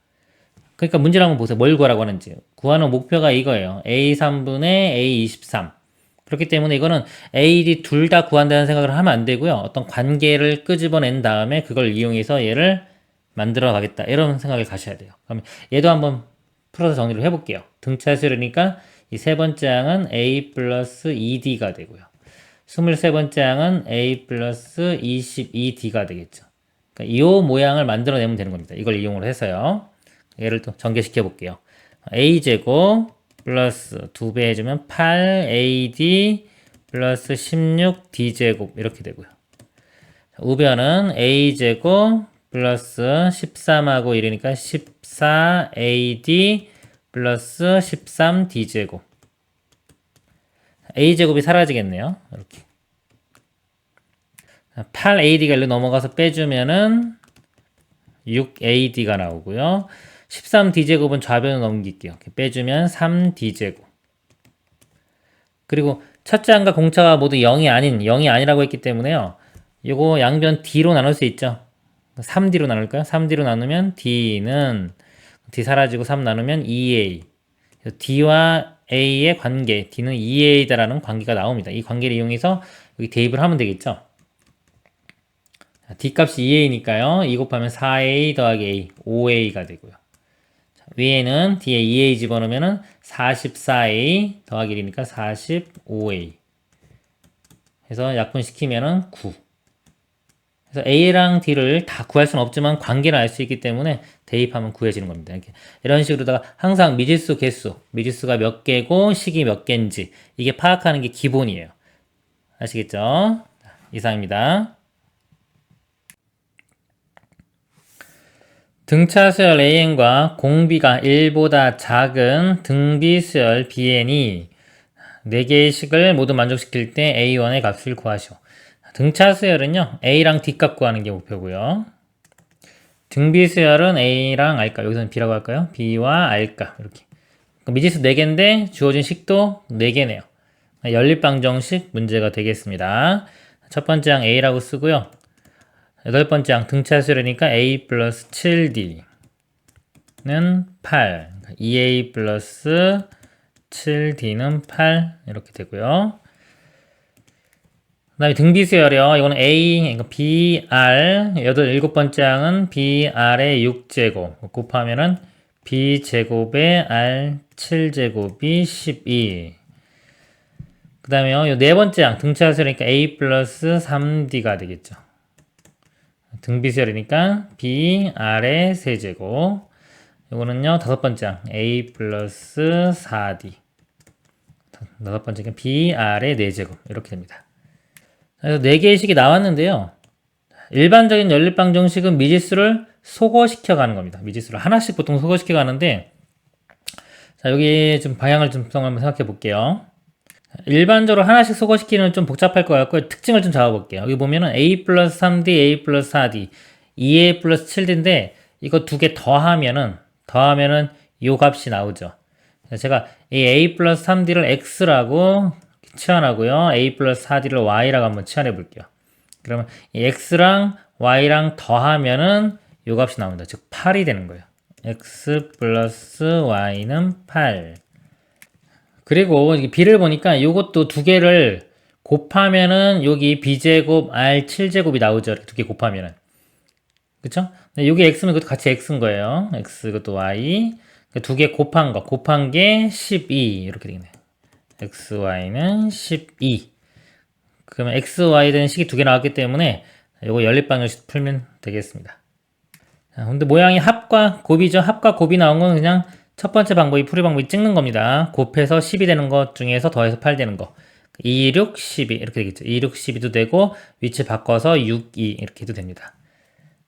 그러니까 문제를 한번 보세요. 뭘 구하라고 하는지. 구하는 목표가 이거예요. A3분의 A23. 그렇기 때문에 이거는 A, D 둘 다 구한다는 생각을 하면 안 되고요. 어떤 관계를 끄집어낸 다음에 그걸 이용해서 얘를 만들어 가겠다. 이런 생각을 가셔야 돼요. 그러면 얘도 한번 풀어서 정리를 해볼게요. 등차수열이니까 이 세 번째 항은 A 플러스 2D가 되고요. 23번째 항은 A 플러스 22D가 되겠죠. 그러니까 이 모양을 만들어내면 되는 겁니다. 이걸 이용을 해서요. 얘를 또 전개시켜 볼게요. A제곱 플러스 2배 해주면 8AD 플러스 16D제곱 이렇게 되고요. 우변은 A제곱 플러스 13하고 이러니까 14AD 플러스 13D제곱. A제곱이 사라지겠네요. 이렇게 8AD가 일로 넘어가서 빼주면은 6AD가 나오고요. 13D제곱은 좌변으로 넘길게요. 이렇게 빼주면 3D제곱. 그리고 첫째 항과 공차가 모두 0이 아니라고 했기 때문에요. 요거 양변 D로 나눌 수 있죠. 3D로 나눌까요? 3D로 나누면 D는 D 사라지고 3 나누면 2A. D와 A의 관계, D는 2A다라는 관계가 나옵니다. 이 관계를 이용해서 여기 대입을 하면 되겠죠. D 값이 2A니까요. 2 곱하면 4A 더하기 A, 5A가 되고요. 자, 위에는 D에 2A 집어넣으면 44A 더하기 1이니까 45A. 해서 약분시키면 9. 그래서 A랑 D를 다 구할 수는 없지만 관계를 알 수 있기 때문에 대입하면 구해지는 겁니다. 이런 식으로다가 항상 미지수 개수, 미지수가 몇 개고 식이 몇 개인지 이게 파악하는 게 기본이에요. 아시겠죠? 이상입니다. 등차수열 AN과 공비가 1보다 작은 등비수열 BN이 4개의 식을 모두 만족시킬 때 A1의 값을 구하시오. 등차수열은요, A랑 D값 구하는 게 목표고요. 등비수열은 A랑 R값, 여기서는 B라고 할까요? B와 R값, 이렇게. 미지수 4개인데 주어진 식도 4개네요. 연립방정식 문제가 되겠습니다. 첫 번째 항 A라고 쓰고요. 8번째 항 등차수열이니까 A 플러스 7D는 8. 2A 플러스 7D는 8. 이렇게 되고요. 그 다음에 등비수열이요. 이거는 A, 그러니까 BR, 7번째 항은 BR의 6제곱 곱하면은 B제곱의 R 7제곱이 12. 그 다음에요. 이 4번째 항 등차수열이니까 A 플러스 3D가 되겠죠. 등비수열이니까 BR의 세제곱. 이거는요, 5번째 항 A 플러스 4D. 5번째는 BR의 4제곱. 이렇게 됩니다. 그래서 4개의 식이 나왔는데요. 일반적인 연립방정식은 미지수를 소거시켜 가는 겁니다. 미지수를 하나씩 보통 소거시켜 가는데, 자, 여기 좀 방향을 좀 한번 생각해 볼게요. 일반적으로 하나씩 소거시키는 좀 복잡할 것 같고, 특징을 좀 잡아볼게요. 여기 보면은 A 플러스 3D, A 플러스 4D, 2A 플러스 7D인데, 이거 2개 더하면은 요 값이 나오죠. 제가 이 A 플러스 3D를 X라고 치환하고요. A 플러스 4D를 Y라고 한번 치환해 볼게요. 그러면 이 X랑 Y랑 더하면은 요 값이 나옵니다. 즉 8이 되는 거예요. X 플러스 Y는 8. 그리고 B를 보니까 요것도 2개를 곱하면은 여기 B제곱 R 7제곱이 나오죠. 2개 곱하면은. 그쵸? 요게 X면 이것도 같이 X인 거예요. X 이것도 Y. 2개 곱한 게 12. 이렇게 되겠네요. XY는 12. 그러면 XY 되는 식이 2개 나왔기 때문에 요거 연립방정식 풀면 되겠습니다. 자, 근데 모양이 합과 곱이죠. 합과 곱이 나온 건 그냥 첫 번째 방법이 풀이 방법이 찍는 겁니다. 곱해서 10이 되는 것 중에서 더해서 8 되는 거. 2, 6, 12 이렇게 되겠죠. 2, 6, 12도 되고 위치 바꿔서 6, 2 이렇게 해도 됩니다.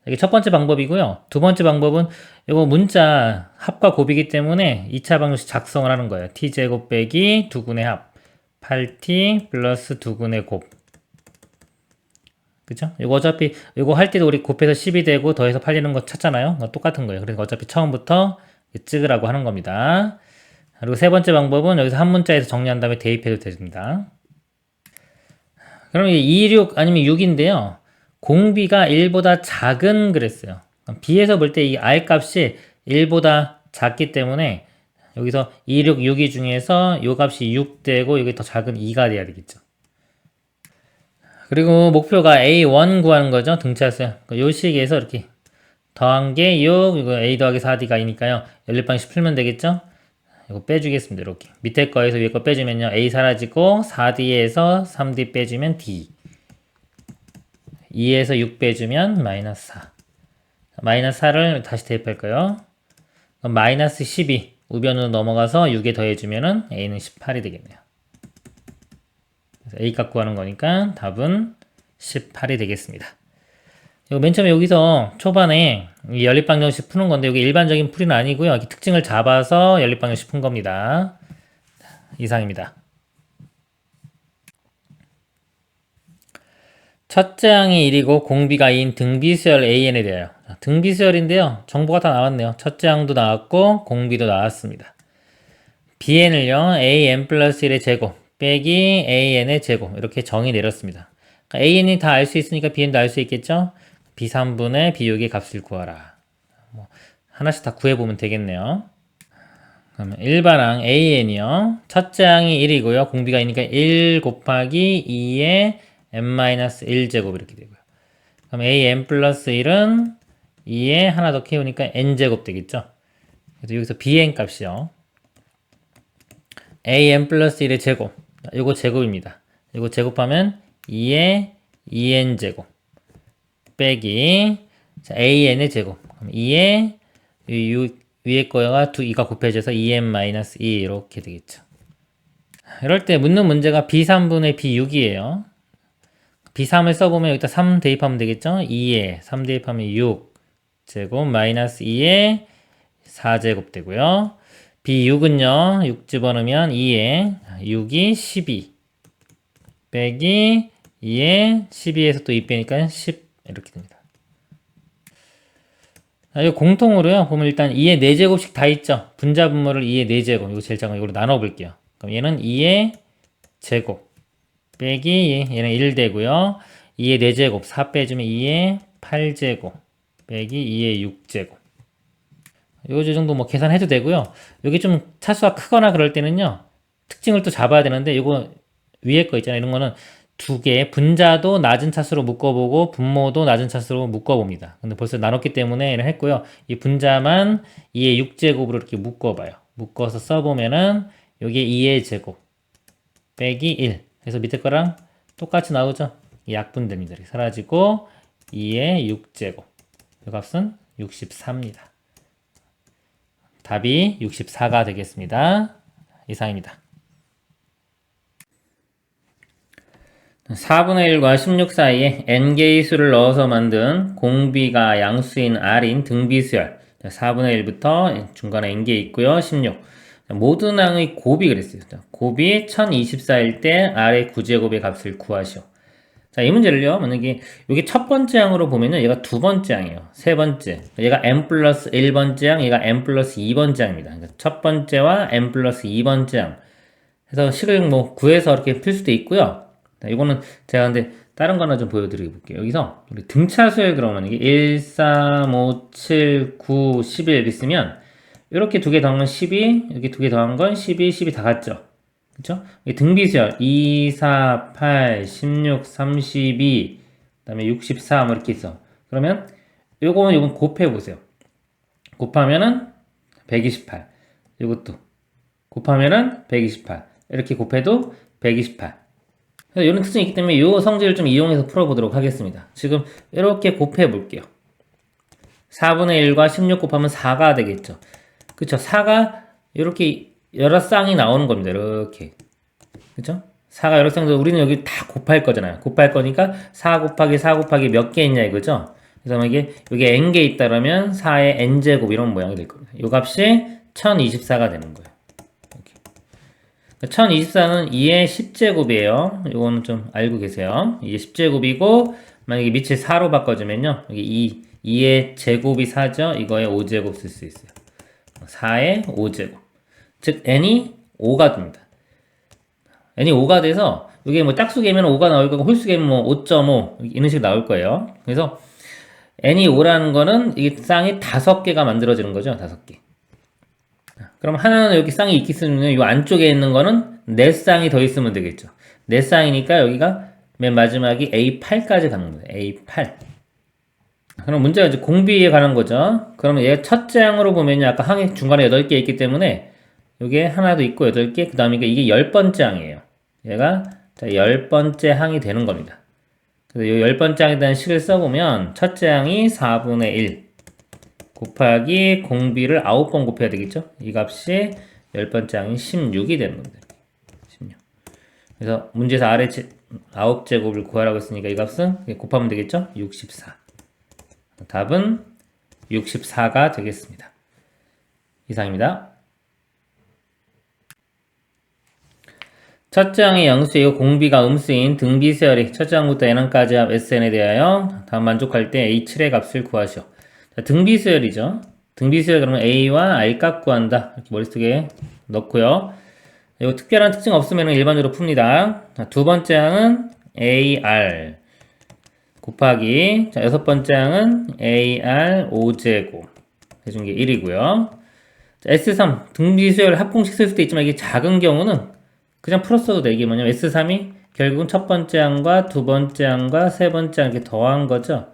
이게 첫 번째 방법이고요. 두 번째 방법은 이거 문자 합과 곱이기 때문에 2차 방정식 작성을 하는 거예요. t제곱 빼기 2분의 합 8t 플러스 2분의 곱. 그죠? 이거 어차피 이거 할 때도 우리 곱해서 10이 되고 더해서 8 되는 거 찾잖아요. 똑같은 거예요. 그래서 어차피 처음부터 찍으라고 하는 겁니다. 그리고 세 번째 방법은 여기서 한 문자에서 정리한 다음에 대입해도 됩니다. 그럼 이게 2, 6 아니면 6인데요. 공비가 1보다 작은 그랬어요. B에서 볼 때 이 R 값이 1보다 작기 때문에 여기서 2, 6, 6이 중에서 요 값이 6 되고 이게 더 작은 2가 돼야 되겠죠. 그리고 목표가 A1 구하는 거죠. 등차수. 요 식에서 이렇게 더한 게 6, 이거 A 더하기 4D가 이니까요. 연립방식 풀면 되겠죠? 이거 빼주겠습니다. 이렇게. 밑에 거에서 위에 거 빼주면요. A 사라지고 4D에서 3D 빼주면 D. 2에서 6 빼주면 마이너스 4. 마이너스 4를 다시 대입할까요? 그럼 마이너스 12. 우변으로 넘어가서 6에 더해주면은 A는 18이 되겠네요. 그래서 A 값 구하는 거니까 답은 18이 되겠습니다. 맨 처음에 여기서 초반에 이 연립방정식 푸는 건데 여기 일반적인 풀이는 아니고요. 이렇게 특징을 잡아서 연립방정식 푼 겁니다. 이상입니다. 첫째 항이 1이고 공비가 2인 등비수열 AN에 대하여. 등비수열인데요. 정보가 다 나왔네요. 첫째 항도 나왔고 공비도 나왔습니다. BN을요. AN 플러스 1의 제곱 빼기 AN의 제곱 이렇게 정의 내렸습니다. 그러니까 AN이 다 알 수 있으니까 BN도 알 수 있겠죠? B3분의 B6의 값을 구하라. 하나씩 다 구해보면 되겠네요. 그러면 일반항 AN이요. 첫째 항이 1이고요. 공비가 있으니까 1 곱하기 2의 n-1제곱 이렇게 되고요. 그럼 AN 플러스 1은 2에 하나 더 키우니까 n제곱 되겠죠. 그래서 여기서 BN 값이요. AN 플러스 1의 제곱. 이거 제곱입니다. 이거 제곱하면 2의 2n제곱. 빼기 자, AN의 제곱. 그럼 2에 위에 거가 2가 곱해져서 2n-2 이렇게 되겠죠. 이럴 때 묻는 문제가 B3분의 B6이에요. B3을 써보면 여기다 3 대입하면 되겠죠? 2에 3 대입하면 6 제곱 마이너스 2에 4제곱 되고요. B6은요. 6 집어넣으면 2에 6이 12 빼기 2에 12에서 또 2 빼니까 10 이렇게 됩니다. 이 공통으로요. 보면 일단 2의 4제곱씩 다 있죠. 분자 분모를 2의 4제곱 이거 제일 작은 이걸로 나눠 볼게요. 그럼 얘는 2의 제곱 빼기 얘는 1 되고요. 2의 4제곱 4 빼주면 2의 8제곱 빼기 2의 6제곱 요 정도 뭐 계산해도 되고요. 여기 좀 차수가 크거나 그럴 때는요. 특징을 또 잡아야 되는데 이거 위에 거 있잖아요. 이런 거는 두 개, 분자도 낮은 차수로 묶어보고 분모도 낮은 차수로 묶어봅니다. 근데 벌써 나눴기 때문에 이런 했고요. 이 분자만 2의 6제곱으로 이렇게 묶어봐요. 묶어서 써보면은 여기에 2의 제곱 빼기 1 그래서 밑에 거랑 똑같이 나오죠. 이 약분됩니다. 이렇게 사라지고 2의 6제곱 이 값은 64입니다. 답이 64가 되겠습니다. 이상입니다. 4분의 1과 16 사이에 n개의 수를 넣어서 만든 공비가 양수인 R인 등비수열 4분의 1부터 중간에 n개 있고요. 16 모든 항의 곱이 그랬어요. 곱이 1024일 때 R의 9제곱의 값을 구하시오. 자, 이 문제를요. 만약에 여기 첫 번째 항으로 보면은 얘가 두 번째 항이에요. 세 번째. 얘가 n 플러스 1번째 항, 얘가 n 플러스 2번째 항입니다. 그러니까 첫 번째와 n 플러스 2번째 항. 그래서 식을 뭐 구해서 이렇게 풀 수도 있고요. 이거는 제가 근데 다른 거 하나 좀 보여드려 볼게요. 여기서 우리 등차수에 그러면 이게 1, 3, 5, 7, 9, 11 있으면 이렇게 두 개 더한 건 12, 이렇게 두 개 더한 건 12, 12 다 같죠? 그쵸? 등비수열 2, 4, 8, 16, 32, 그 다음에 64 뭐 이렇게 있어. 그러면 요건 곱해보세요. 곱하면은 128. 이것도 곱하면은 128. 이렇게 곱해도 128. 이런 특징이 있기 때문에 이 성질을 좀 이용해서 풀어보도록 하겠습니다. 지금 이렇게 곱해볼게요. 4분의 1과 16 곱하면 4가 되겠죠. 그쵸? 4가 이렇게 여러 쌍이 나오는 겁니다. 이렇게. 그쵸? 4가 여러 쌍도 우리는 여기 다 곱할 거잖아요. 곱할 거니까 4 곱하기 4 곱하기 몇 개 있냐 이거죠? 그래서 만약에 여기 n개 있다 그러면 4의 n제곱 이런 모양이 될 겁니다. 이 값이 1024가 되는 거예요. 1024는 2의 10제곱이에요. 이거는 좀 알고 계세요. 2의 10제곱이고 만약에 밑을 4로 바꿔주면요. 여기 2의 제곱이 4죠. 이거에 5제곱 쓸 수 있어요. 4의 5제곱. 즉 n이 5가 됩니다. n이 5가 돼서 이게 뭐 짝수개면 5가 나올 거고 홀수개면 뭐 5.5 이런 식으로 나올 거예요. 그래서 n이 5라는 거는 이 쌍이 5개가 만들어지는 거죠. 5개. 그럼 하나는 여기 쌍이 있기 때문에 이 안쪽에 있는 거는 네 쌍이 더 있으면 되겠죠. 네 쌍이니까 여기가 맨 마지막이 A8까지 가는 거예요. A8. 그럼 문제가 이제 공비에 관한 거죠. 그러면 얘 첫째 항으로 보면요. 아까 항이 중간에 8개 있기 때문에 요게 하나도 있고 8개, 그 다음에 이게 10번째 항이에요. 얘가 자, 10번째 항이 되는 겁니다. 그래서 이 10번째 항에 대한 식을 써보면 첫째 항이 4분의 1 곱하기 공비를 9번 곱해야 되겠죠? 이 값이 10번째 항이 16이 되는 겁니다. 16. 그래서 문제에서 아래 9제곱을 구하라고 했으니까 이 값은 곱하면 되겠죠? 64. 답은 64가 되겠습니다. 이상입니다. 첫째 항의 양수이고 공비가 음수인 등비수열이 첫째 항부터 n항까지 합 SN에 대하여 다음 만족할 때 A7의 값을 구하시오. 자, 등비수열이죠. 등비수열 그러면 A와 R 값 구한다. 이렇게 머릿속에 넣고요. 이거 특별한 특징 없으면 일반적으로 풉니다. 자, 두 번째 항은 AR 곱하기 자, 여섯 번째 항은 AR 5제곱 해준 게 1이고요. 자, S3 등비수열 합공식 쓸 수도 있지만 이게 작은 경우는 그냥 풀었어도 돼. 이게 뭐냐면 S3이 결국은 첫 번째 항과 두 번째 항과 세 번째 항 이렇게 더한 거죠.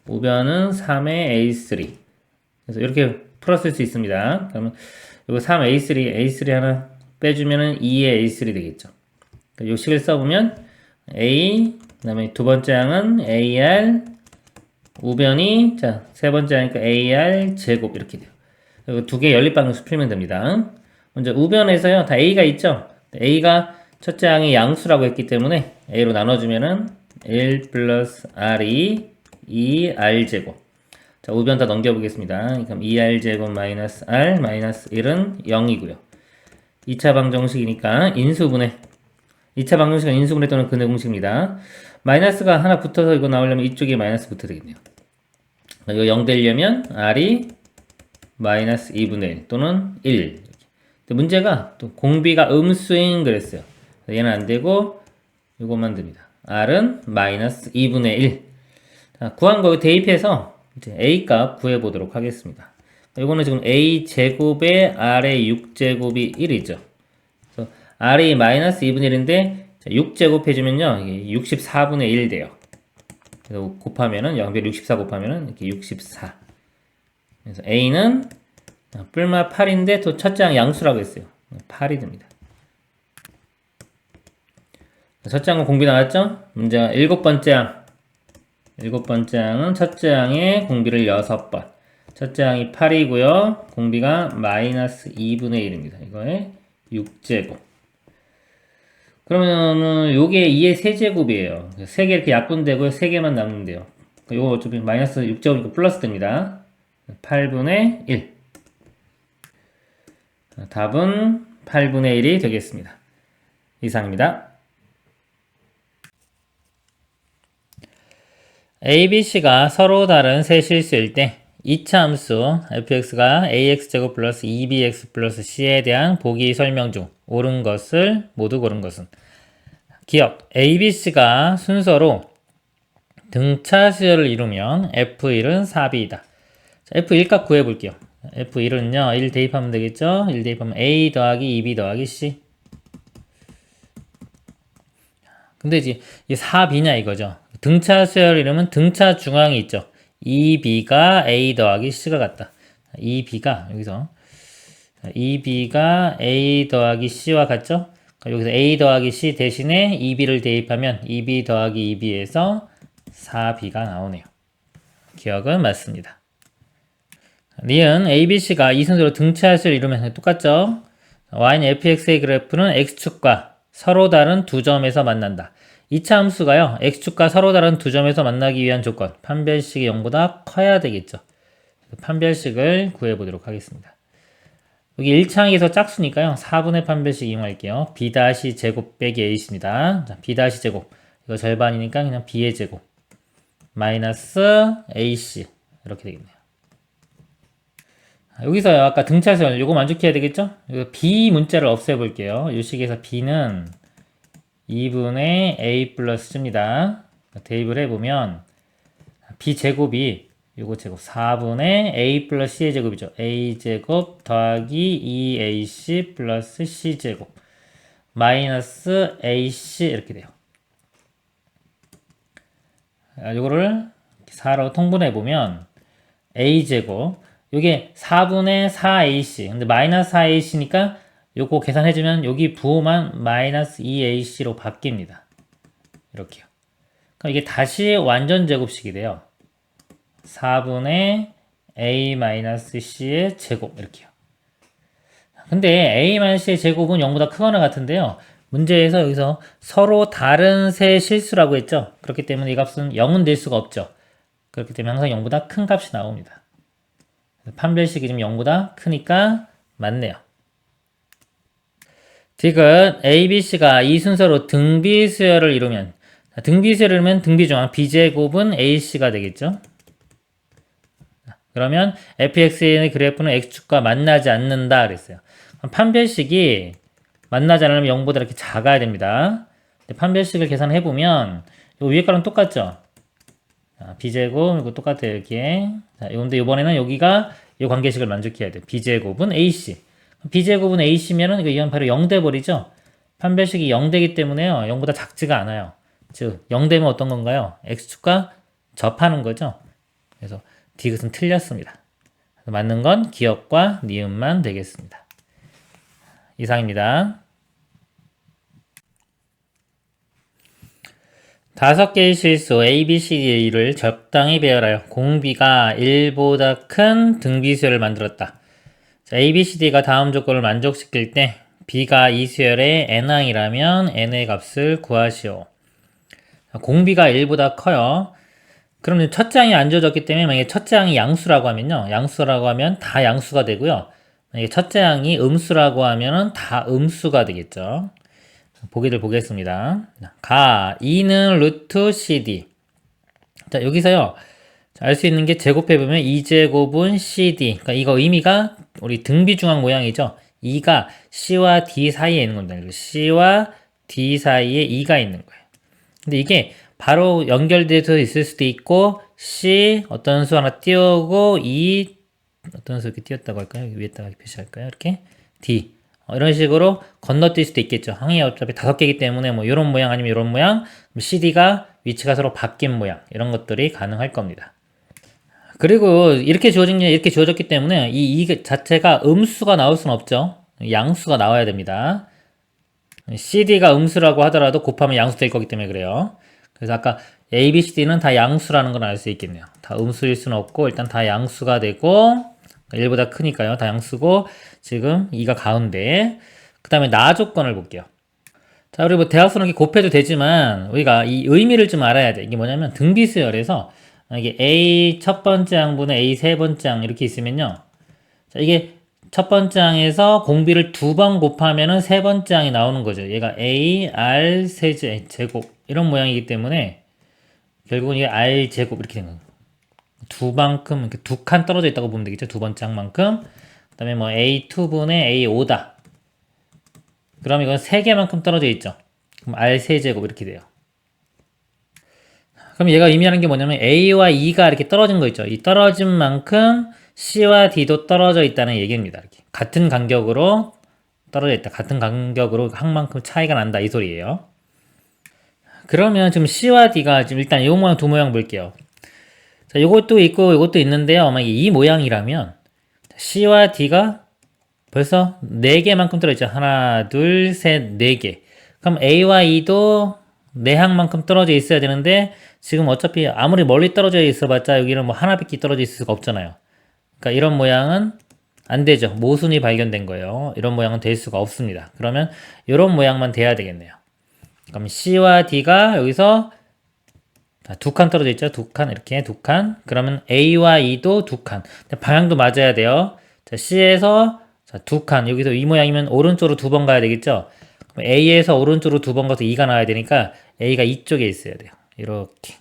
우변은 3의 A3. 그래서 이렇게 풀었을 수 있습니다. 그러면 이거 3A3, A3 하나 빼주면은 2의 A3 되겠죠. 이 식을 써보면 A, 그 다음에 두 번째 항은 AR, 우변이, 자, 세 번째 항이니까 AR 제곱 이렇게 돼요. 그리고 두 개 연립방정식 풀면 됩니다. 먼저 우변에서요, 다 A가 있죠? A가 첫째 항이 양수라고 했기 때문에 A로 나눠주면은 1 플러스 R이 2R제곱. 자, 우변 다 넘겨보겠습니다. 그럼 2R제곱 마이너스 R 마이너스 1은 0이고요. 2차 방정식이니까 인수분해. 2차 방정식은 인수분해 또는 근해 공식입니다. 마이너스가 하나 붙어서 이거 나오려면 이쪽에 마이너스 붙어야 되겠네요. 이거 0 되려면 R이 마이너스 2분의 1 또는 1. 문제가 또 공비가 음수인 그랬어요. 얘는 안 되고 이것만 됩니다. R은 마이너스 2분의 1. 자, 구한 거 대입해서 이제 A 값 구해보도록 하겠습니다. 이거는 지금 A 제곱에 R의 6제곱이 1이죠. 그래서 R이 마이너스 2분의 1인데 6제곱 해주면요. 이게 64분의 1 돼요. 그래서 곱하면은 양변 64 곱하면은 이렇게 64. 그래서 A는 뿔마 8인데 또 첫째 항 양수라고 했어요. 8이 됩니다. 첫째 항은 공비 나왔죠? 문제가 7번째 항. 7번째 항은 첫째 항의 공비를 6번. 첫째 항이 8이고요. 공비가 마이너스 2분의 1입니다. 이거에 6제곱. 그러면은 요게 2의 세제곱이에요. 3개 이렇게 약분되고요. 3개만 남는데요. 요거 어차피 마이너스 6제곱이니까 플러스 됩니다. 8분의 1. 답은 8분의 1이 되겠습니다. 이상입니다. A, B, C가 서로 다른 세 실수일 때 2차 함수 fx가 ax제곱 플러스 2bx 플러스 c에 대한 보기 설명 중 옳은 것을 모두 고른 것은 기억 A, B, C가 순서로 등차 수열을 이루면 F1은 4b이다. F1 값 구해볼게요. F1은요 1 대입하면 되겠죠. 1 대입하면 A 더하기 2B 더하기 C. 근데 이제 이 4B냐 이거죠. 등차 수열 이러면 등차 중앙이 있죠. 2B가 A 더하기 C가 같다. 2B가 여기서 2B가 A 더하기 C와 같죠. 여기서 A 더하기 C 대신에 2B를 대입하면 2B 더하기 2B에서 4B가 나오네요. 기억은 맞습니다. 니은 ABC가 이 순서로 등차수를 이루면 똑같죠? Y는 fx의 그래프는 x축과 서로 다른 두 점에서 만난다. 2차 함수가요. x축과 서로 다른 두 점에서 만나기 위한 조건 판별식이 0보다 커야 되겠죠. 판별식을 구해보도록 하겠습니다. 여기 1차항에서 짝수니까요. 4분의 판별식 이용할게요. b 제곱 빼기 a입니다. 자, b 제곱 이거 절반이니까 그냥 b의 제곱 마이너스 ac 이렇게 되겠네요. 여기서요, 아까 등차수열, 요거 만족해야 되겠죠? 이거 B 문자를 없애볼게요. 이 식에서 B는 2분의 A 플러스 C입니다. 대입을 해보면, B 제곱이 요거 제곱 4분의 a 플러스 c의 제곱이죠. a 제곱 더하기 2ac 플러스 c 제곱 마이너스 ac 이렇게 돼요. 요거를 4로 통분해 보면 a 제곱 요게 4분의 4ac 근데 마이너스 4ac니까 요거 계산해주면 여기 부호만 마이너스 2ac로 바뀝니다. 이렇게요. 그럼 이게 다시 완전 제곱식이 돼요. 4분의 a-c의 제곱 이렇게요. 근데 a-c의 제곱은 0보다 크거나 같은데요. 문제에서 여기서 서로 다른 세 실수라고 했죠. 그렇기 때문에 이 값은 0은 될 수가 없죠. 그렇기 때문에 항상 0보다 큰 값이 나옵니다. 판별식이 지금 0보다 크니까 맞네요. 디귿 A, B, C가 이 순서로 등비수열을 이루면 등비수열을 이루면 등비중앙 B제곱은 AC가 되겠죠. 그러면 fx의 그래프는 x축과 만나지 않는다 그랬어요. 판별식이 만나지 않으면 0보다 이렇게 작아야 됩니다. 판별식을 계산해보면 요 위에 거랑 똑같죠? b제곱 이거 똑같아요. 이렇게. 자, 근데 이번에는 여기가 이 관계식을 만족해야 돼요. b제곱은 ac. b제곱은 ac면은 이건 바로 0 돼버리죠? 판별식이 0 되기 때문에요. 0보다 작지가 않아요. 즉, 0 되면 어떤 건가요? x축과 접하는 거죠. 그래서 디귿은 틀렸습니다. 맞는 건 기역과 니은만 되겠습니다. 이상입니다. 5개의 실수 A, B, C, D를 적당히 배열하여 공비가 1보다 큰 등비수열을 만들었다. 자, A, B, C, D가 다음 조건을 만족시킬 때 B가 이 수열의 n항이라면 n의 값을 구하시오. 자, 공비가 1보다 커요. 그럼 첫째 항이 안 주어졌기 때문에 만약에 첫째 항이 양수라고 하면요. 양수라고 하면 다 양수가 되고요. 만약에 첫째 항이 음수라고 하면은 다 음수가 되겠죠. 보기를 보겠습니다. 가 2는 루트 CD. 자, 여기서요. 알 수 있는 게 제곱해보면 2제곱은 CD. 그러니까 이거 의미가 우리 등비중앙 모양이죠. 2가 C와 D 사이에 있는 겁니다. 그리고 C와 D 사이에 2가 있는 거예요. 근데 이게 바로 연결돼서 있을 수도 있고 C 어떤 수 하나 띄우고 2 어떤 수 이렇게 띄웠다고 할까요? 위에다가 표시할까요? 이렇게 D 이런 식으로 건너뛸 수도 있겠죠. 항이 어차피 5개이기 때문에 뭐 이런 모양 아니면 이런 모양 CD가 위치가 서로 바뀐 모양 이런 것들이 가능할 겁니다. 그리고 이렇게 주어진 게 이렇게 주어졌기 때문에 이 자체가 음수가 나올 수는 없죠. 양수가 나와야 됩니다. CD가 음수라고 하더라도 곱하면 양수 될 거기 때문에 그래요. 그래서 아까 A, B, C, D는 다 양수라는 걸 알 수 있겠네요. 다 음수일 수는 없고 일단 다 양수가 되고 1보다 크니까요. 다 양수고 지금 2가 가운데 그 다음에 나 조건을 볼게요. 자, 우리 뭐 대각선을 이렇게 곱해도 되지만 우리가 이 의미를 좀 알아야 돼. 이게 뭐냐면 등비수열에서 이게 A 첫 번째 항분의 A 세 번째 항 이렇게 있으면요. 자, 이게 첫 번째 항에서 공비를 2번 곱하면은 세 번째 항이 나오는 거죠. 얘가 A, R 제곱 이런 모양이기 때문에 결국은 이게 R 제곱 이렇게 된 거예요. 두만큼 이렇게 2칸 떨어져 있다고 보면 되겠죠. 두 번째 항만큼. 그 다음에 뭐 A2분의 A5다. 그럼 이건 3개만큼 떨어져 있죠. 그럼 R 세제곱 이렇게 돼요. 그럼 얘가 의미하는 게 뭐냐면 A와 E가 이렇게 떨어진 거 있죠. 이 떨어진 만큼 C와 D도 떨어져 있다는 얘기입니다. 이렇게 같은 간격으로 떨어져 있다. 같은 간격으로 항만큼 차이가 난다. 이 소리예요. 그러면 지금 C와 D가 지금 일단 이 모양 두 모양 볼게요. 자, 요것도 있고 요것도 있는데요. 만약에 이 모양이라면 C와 D가 벌써 4개만큼 떨어져 있죠. 하나, 둘, 셋, 4개. 그럼 A와 E도 4항만큼 떨어져 있어야 되는데 지금 어차피 아무리 멀리 떨어져 있어봤자 여기는 뭐 하나밖에 떨어져 있을 수가 없잖아요. 그러니까 이런 모양은 안 되죠. 모순이 발견된 거예요. 이런 모양은 될 수가 없습니다. 그러면 이런 모양만 돼야 되겠네요. 그럼 C와 D가 여기서 2칸 떨어져 있죠. 2칸 이렇게 2칸. 그러면 A와 E도 2칸. 방향도 맞아야 돼요. 자, C에서 자, 2칸. 여기서 이 모양이면 오른쪽으로 2번 가야 되겠죠. 그럼 A에서 오른쪽으로 2번 가서 2가 나와야 되니까 A가 이쪽에 있어야 돼요. 이렇게.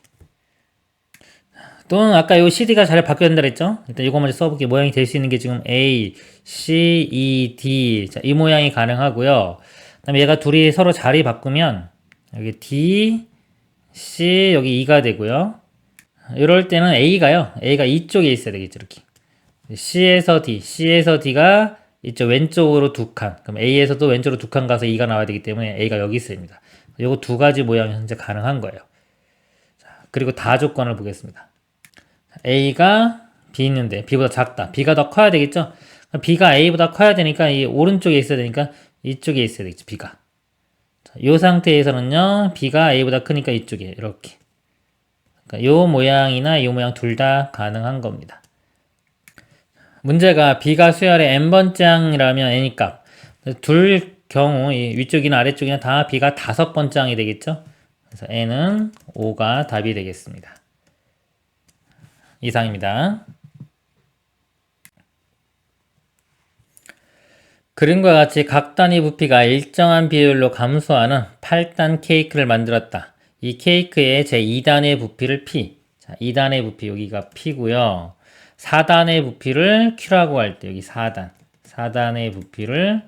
또는 아까 요 CD가 잘 바뀌어야 된다 그랬죠? 일단 이거 먼저 써볼게요. 모양이 될 수 있는 게 지금 A, C, E, D. 자, 이 모양이 가능하고요. 그 다음에 얘가 둘이 서로 자리 바꾸면 여기 D, C, 여기 E가 되고요. 이럴 때는 A가 이쪽에 있어야 되겠죠. 이렇게. C에서 D가 이쪽 왼쪽으로 두 칸. 그럼 A에서도 왼쪽으로 두 칸 가서 E가 나와야 되기 때문에 A가 여기 있습니다. 요거 두 가지 모양이 현재 가능한 거예요. 자, 그리고 다 조건을 보겠습니다. A가 B 있는데 B보다 작다. B가 더 커야 되겠죠? B가 A보다 커야 되니까 이 오른쪽에 있어야 되니까 이쪽에 있어야 되겠죠. B가. 자, 이 상태에서는요. B가 A보다 크니까 이쪽에 이렇게. 그러니까 요 모양이나 요 모양 둘 다 가능한 겁니다. 문제가 B가 수열의 n번째 항이라면 n이 값. 둘 경우 이 위쪽이나 아래쪽이나 다 B가 5번째 항이 되겠죠? 그래서 n은 5가 답이 되겠습니다. 이상입니다. 그림과 같이 각 단위 부피가 일정한 비율로 감소하는 8단 케이크를 만들었다. 이 케이크의 제2단의 부피를 P. 자, 2단의 부피 여기가 P고요. 4단의 부피를 Q라고 할 때 여기 4단. 4단의 부피를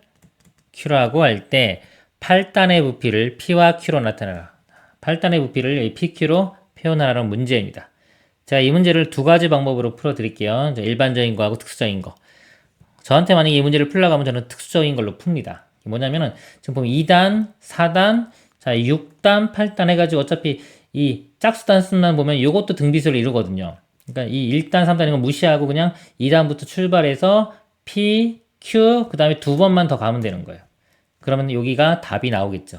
Q라고 할 때 8단의 부피를 P와 Q로 나타내라. 8단의 부피를 PQ로 표현하라는 문제입니다. 자, 이 문제를 두 가지 방법으로 풀어드릴게요. 일반적인 거하고 특수적인 거. 저한테 만약에 이 문제를 풀려고 하면 저는 특수적인 걸로 풉니다. 뭐냐면은 지금 보면 2단, 4단, 자 6단, 8단 해가지고 어차피 이 짝수 단수만 보면 이것도 등비수를 이루거든요. 그러니까 이 1단, 3단 이건 무시하고 그냥 2단부터 출발해서 P, Q 그 다음에 두 번만 더 가면 되는 거예요. 그러면 여기가 답이 나오겠죠.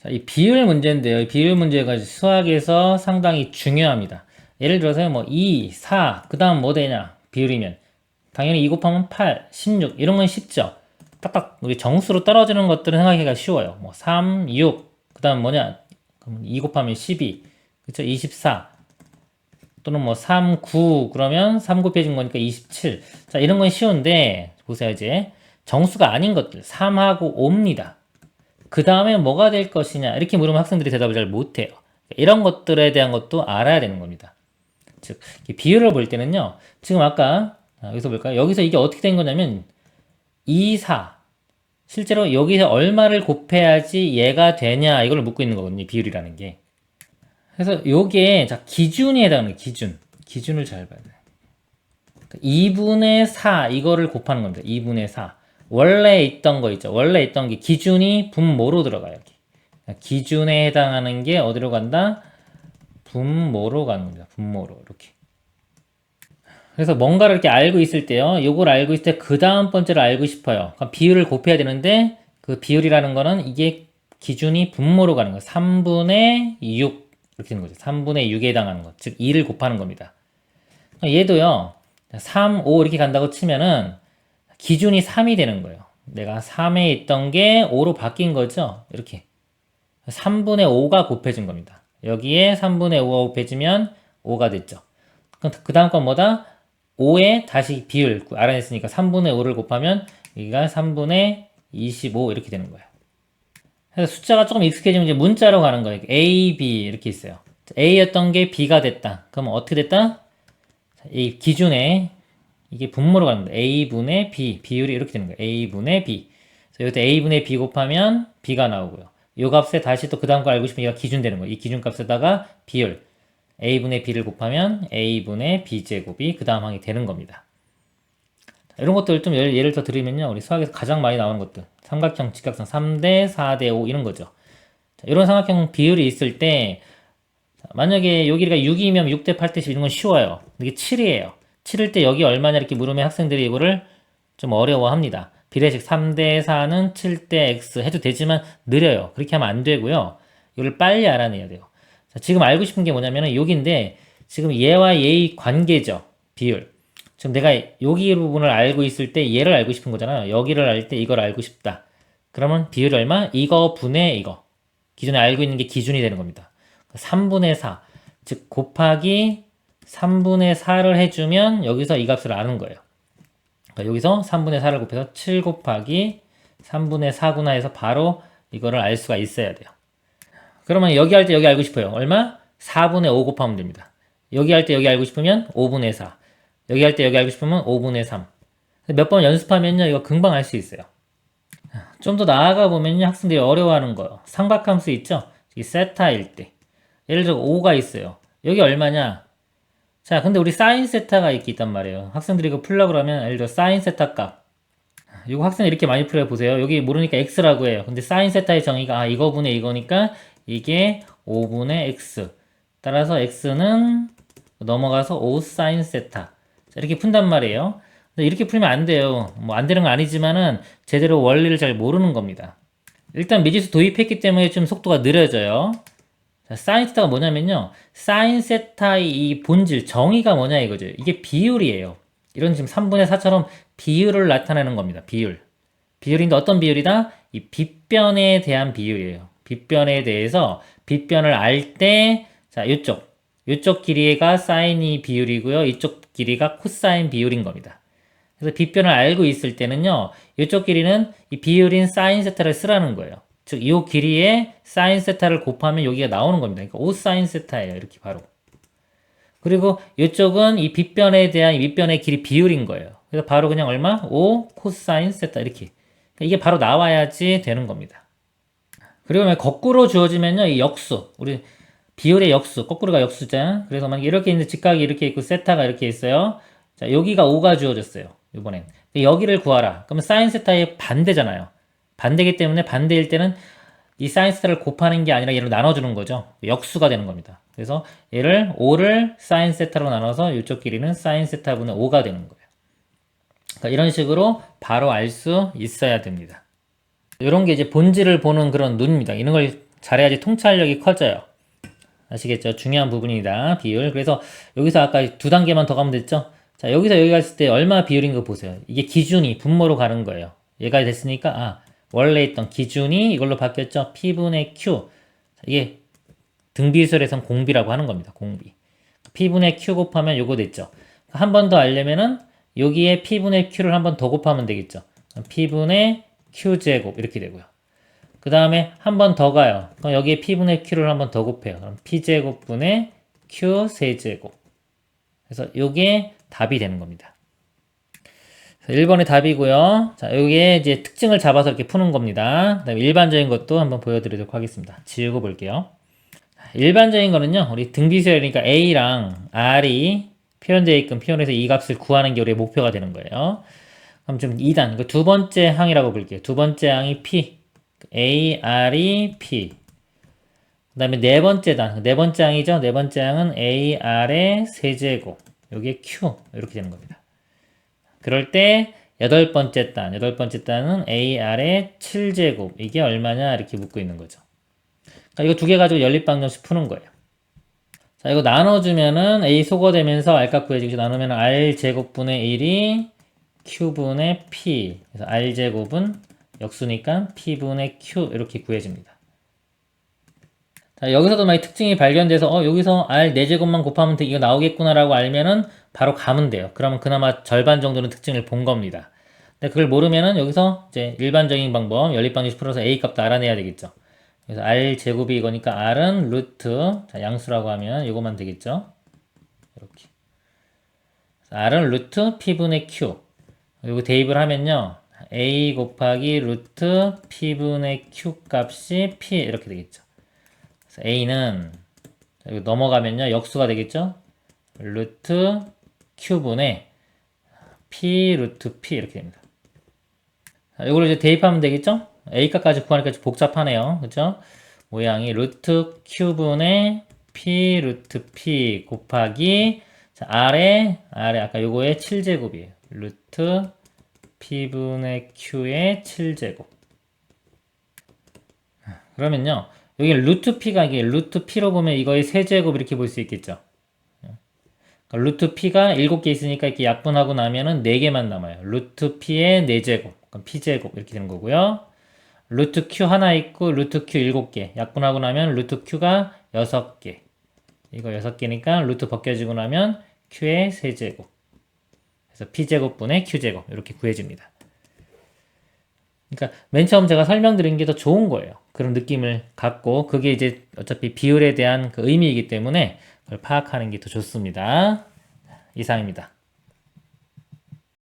자, 이 비율 문제인데요. 이 비율 문제가 수학에서 상당히 중요합니다. 예를 들어서 뭐 2, 4, 그 다음 뭐 되냐? 비율이면 당연히 2 곱하면 8, 16 이런 건 쉽죠. 딱딱 우리 정수로 떨어지는 것들은 생각하기가 쉬워요. 뭐 3, 6, 그 다음 뭐냐? 그럼 2 곱하면 12, 그쵸? 24 또는 뭐 3, 9 그러면 3 곱해진 거니까 27. 자, 이런 건 쉬운데 보세요. 이제 정수가 아닌 것들 3하고 5입니다. 그 다음에 뭐가 될 것이냐 이렇게 물으면 학생들이 대답을 잘 못해요. 이런 것들에 대한 것도 알아야 되는 겁니다. 즉 비율을 볼 때는요. 지금 아까 여기서 볼까요? 여기서 이게 어떻게 된 거냐면 2, 4 실제로 여기서 얼마를 곱해야지 얘가 되냐 이걸 묻고 있는 거거든요. 비율이라는 게. 그래서 요게 자 기준에 해당하는 기준을 잘 봐야 돼요. 2분의 4 이거를 곱하는 겁니다. 2분의 4 원래 있던 거 있죠. 원래 있던 게 기준이 분모로 들어가요. 여기. 기준에 해당하는 게 어디로 간다? 분모로 가는 겁니다. 분모로 이렇게. 그래서 뭔가를 이렇게 알고 있을 때요. 요걸 알고 있을 때 그 다음 번째를 알고 싶어요. 그럼 비율을 곱해야 되는데 그 비율이라는 거는 이게 기준이 분모로 가는 거예요. 3분의 6 이렇게 되는 거죠. 3분의 6에 해당하는 것. 즉 2를 곱하는 겁니다. 얘도요. 3, 5 이렇게 간다고 치면은 기준이 3이 되는 거예요. 내가 3에 있던 게 5로 바뀐 거죠. 이렇게 3분의 5가 곱해진 겁니다. 여기에 3분의 5가 곱해지면 5가 됐죠. 그 다음 건 뭐다? 5에 다시 비율 알아냈으니까 3분의 5를 곱하면 여기가 3분의 25 이렇게 되는 거예요. 그래서 숫자가 조금 익숙해지면 이제 문자로 가는 거예요. A, B 이렇게 있어요. A였던 게 B가 됐다. 그러면 어떻게 됐다? 이 기준에 이게 분모로 가는 거예요. A분의 B 비율이 이렇게 되는 거예요. A분의 B. 그래서 여기서 A분의 B 곱하면 B가 나오고요. 이 값에 다시 또 그 다음 거 알고 싶으면 얘가 기준 되는 거예요. 이 기준 값에다가 비율 A분의 B를 곱하면 A분의 B제곱이 그 다음 항이 되는 겁니다. 이런 것들 좀 예를 더 드리면요. 우리 수학에서 가장 많이 나오는 것들. 삼각형, 직각선 3대, 4대 5 이런 거죠. 이런 삼각형 비율이 있을 때 만약에 여기가 6이면 6대 8대 10 이런 건 쉬워요. 이게 7이에요. 7일 때 여기 얼마냐 이렇게 물으면 학생들이 이거를 좀 어려워합니다. 비례식 3대 4는 7대 x 해도 되지만 느려요. 그렇게 하면 안 되고요. 이걸 빨리 알아내야 돼요. 자, 지금 알고 싶은 게 뭐냐면은 여기인데 지금 얘와 얘의 관계죠. 비율. 지금 내가 여기 부분을 알고 있을 때 얘를 알고 싶은 거잖아요. 여기를 알 때 이걸 알고 싶다. 그러면 비율이 얼마? 이거 분의 이거. 기존에 알고 있는 게 기준이 되는 겁니다. 3분의 4. 즉 곱하기 3분의 4를 해주면 여기서 이 값을 아는 거예요. 그러니까 여기서 3분의 4를 곱해서 7 곱하기 3분의 4구나 해서 바로 이거를 알 수가 있어야 돼요. 그러면 여기 할 때 여기 알고 싶어요. 얼마? 4분의 5 곱하면 됩니다. 여기 할 때 여기 알고 싶으면 5분의 4. 여기 할 때 여기 알고 싶으면 5분의 3. 몇 번 연습하면요. 이거 금방 알 수 있어요. 좀 더 나아가 보면요. 학생들이 어려워하는 거요. 삼각함수 있죠? 이 세타일 때. 예를 들어 5가 있어요. 여기 얼마냐? 자, 근데 우리 사인 세타가 이렇게 있단 말이에요. 학생들이 이거 풀려고 그러면 예를 들어 사인 세타 값. 이거 학생이 이렇게 많이 풀어 보세요. 여기 모르니까 x라고 해요. 근데 사인 세타의 정의가 이거분의 이거니까 이게 5분의 x. 따라서 x는 넘어가서 5 사인 세타. 자, 이렇게 푼단 말이에요. 근데 이렇게 풀면 안 돼요. 뭐 안 되는 건 아니지만은 제대로 원리를 잘 모르는 겁니다. 일단 미지수 도입했기 때문에 좀 속도가 느려져요. 자, 사인 세타가 뭐냐면요. 사인 세타의 이 본질, 정의가 뭐냐 이거죠. 이게 비율이에요. 이런 지금 3분의 4처럼 비율을 나타내는 겁니다. 비율. 비율인데 어떤 비율이다? 이 빗변에 대한 비율이에요. 빗변에 대해서 빗변을 알 때, 자, 이쪽 길이가 사인이 비율이고요. 이쪽 길이가 코사인 비율인 겁니다. 그래서 빗변을 알고 있을 때는요, 이쪽 길이는 이 비율인 사인 세타를 쓰라는 거예요. 즉, 이 길이에 사인 세타를 곱하면 여기가 나오는 겁니다. 그러니까 5 사인 세타예요. 이렇게 바로. 그리고 이쪽은 이 빗변에 대한 이 밑변의 길이 비율인 거예요. 그래서 바로 그냥 얼마? 5 코사인 세타 이렇게. 그러니까 이게 바로 나와야지 되는 겁니다. 그리고 거꾸로 주어지면요, 이 역수, 우리 비율의 역수, 거꾸로가 역수자. 그래서 만약 이렇게 있는데 직각이 이렇게 있고 세타가 이렇게 있어요. 자, 여기가 5가 주어졌어요. 이번엔. 여기를 구하라. 그러면 사인 세타의 반대잖아요. 반대기 때문에 반대일 때는 이 사인 세타를 곱하는 게 아니라 얘를 나눠주는 거죠. 역수가 되는 겁니다. 그래서 얘를 5를 사인 세타로 나눠서 이쪽 길이는 사인 세타분의 5가 되는 거예요. 그러니까 이런 식으로 바로 알 수 있어야 됩니다. 이런 게 이제 본질을 보는 그런 눈입니다. 이런 걸 잘해야지 통찰력이 커져요. 아시겠죠? 중요한 부분이다. 비율. 그래서 여기서 아까 두 단계만 더 가면 됐죠? 자, 여기서 여기 갔을 때 얼마 비율인 거 보세요. 이게 기준이 분모로 가는 거예요. 얘가 됐으니까, 원래 있던 기준이 이걸로 바뀌었죠? P분의 Q. 이게 등비술에선 공비라고 하는 겁니다. 공비. P분의 Q 곱하면 요거 됐죠? 한 번 더 알려면은 여기에 P분의 Q를 한 번 더 곱하면 되겠죠? P분의 Q제곱 이렇게 되고요. 그 다음에 한 번 더 가요. 그럼 여기에 P분의 Q를 한 번 더 곱해요. 그럼 P제곱분의 Q 세제곱. 그래서 요게 답이 되는 겁니다. 1번이 답이고요. 자, 여기에 이제 특징을 잡아서 이렇게 푸는 겁니다. 그다음에 일반적인 것도 한번 보여드리도록 하겠습니다. 지우고 볼게요. 일반적인 거는요, 우리 등비수열이니까 A랑 R이 표현되어 있건 표현해서 이 값을 구하는 게 우리의 목표가 되는 거예요. 그럼 좀 2단, 두 번째 항이라고 볼게요. 두 번째 항이 P, A, R이 P. 그 다음에 네 번째 단, 네 번째 항이죠. 네 번째 항은 A, R의 세제곱. 여기에 Q. 이렇게 되는 겁니다. 그럴 때 여덟 번째 단은 AR의 7제곱. 이게 얼마냐? 이렇게 묻고 있는 거죠. 그러니까 이거 두 개 가지고 연립방정식 푸는 거예요. 자, 이거 나눠주면은 A 소거되면서 R값 구해지고 나누면 R제곱분의 1이 Q분의 P. 그래서 R제곱은 역수니까 P분의 Q. 이렇게 구해집니다. 자, 여기서도 만약 특징이 발견돼서 여기서 R 4제곱만 곱하면 이거 나오겠구나라고 알면은 바로 가면 돼요. 그러면 그나마 절반 정도는 특징을 본 겁니다. 근데 그걸 모르면은 여기서 이제 일반적인 방법, 연립방정식 풀어서 A 값도 알아내야 되겠죠. 그래서 R 제곱이 이거니까 R은 루트, 자, 양수라고 하면 이거만 되겠죠. 이렇게. R은 루트 P분의 Q. 그리고 대입을 하면요. A 곱하기 루트 P분의 Q 값이 P 이렇게 되겠죠. 그래서 A는 여기 넘어가면요. 역수가 되겠죠. 루트 Q분의 P 루트 P 이렇게 됩니다. 이걸 이제 대입하면 되겠죠? A값까지 구하니까 좀 복잡하네요. 그죠? 모양이 루트 Q분의 P 루트 P 곱하기 자, R에 아까 요거의 7제곱이에요. 루트 P분의 Q의 7제곱. 그러면요. 여기 루트 P가 이게 루트 P로 보면 이거의 세제곱 이렇게 볼 수 있겠죠? 루트 P가 7개 있으니까 이렇게 약분하고 나면은 4개만 남아요. 루트 P의 4제곱. 그럼 P제곱 이렇게 되는 거고요. 루트 Q 하나 있고 루트 Q 7개. 약분하고 나면 루트 Q가 6개. 이거 6개니까 루트 벗겨지고 나면 Q의 세제곱. 그래서 P제곱분의 Q제곱. 이렇게 구해집니다. 그러니까 맨 처음 제가 설명드린 게 더 좋은 거예요. 그런 느낌을 갖고 그게 이제 어차피 비율에 대한 그 의미이기 때문에 그걸 파악하는 게 더 좋습니다. 이상입니다.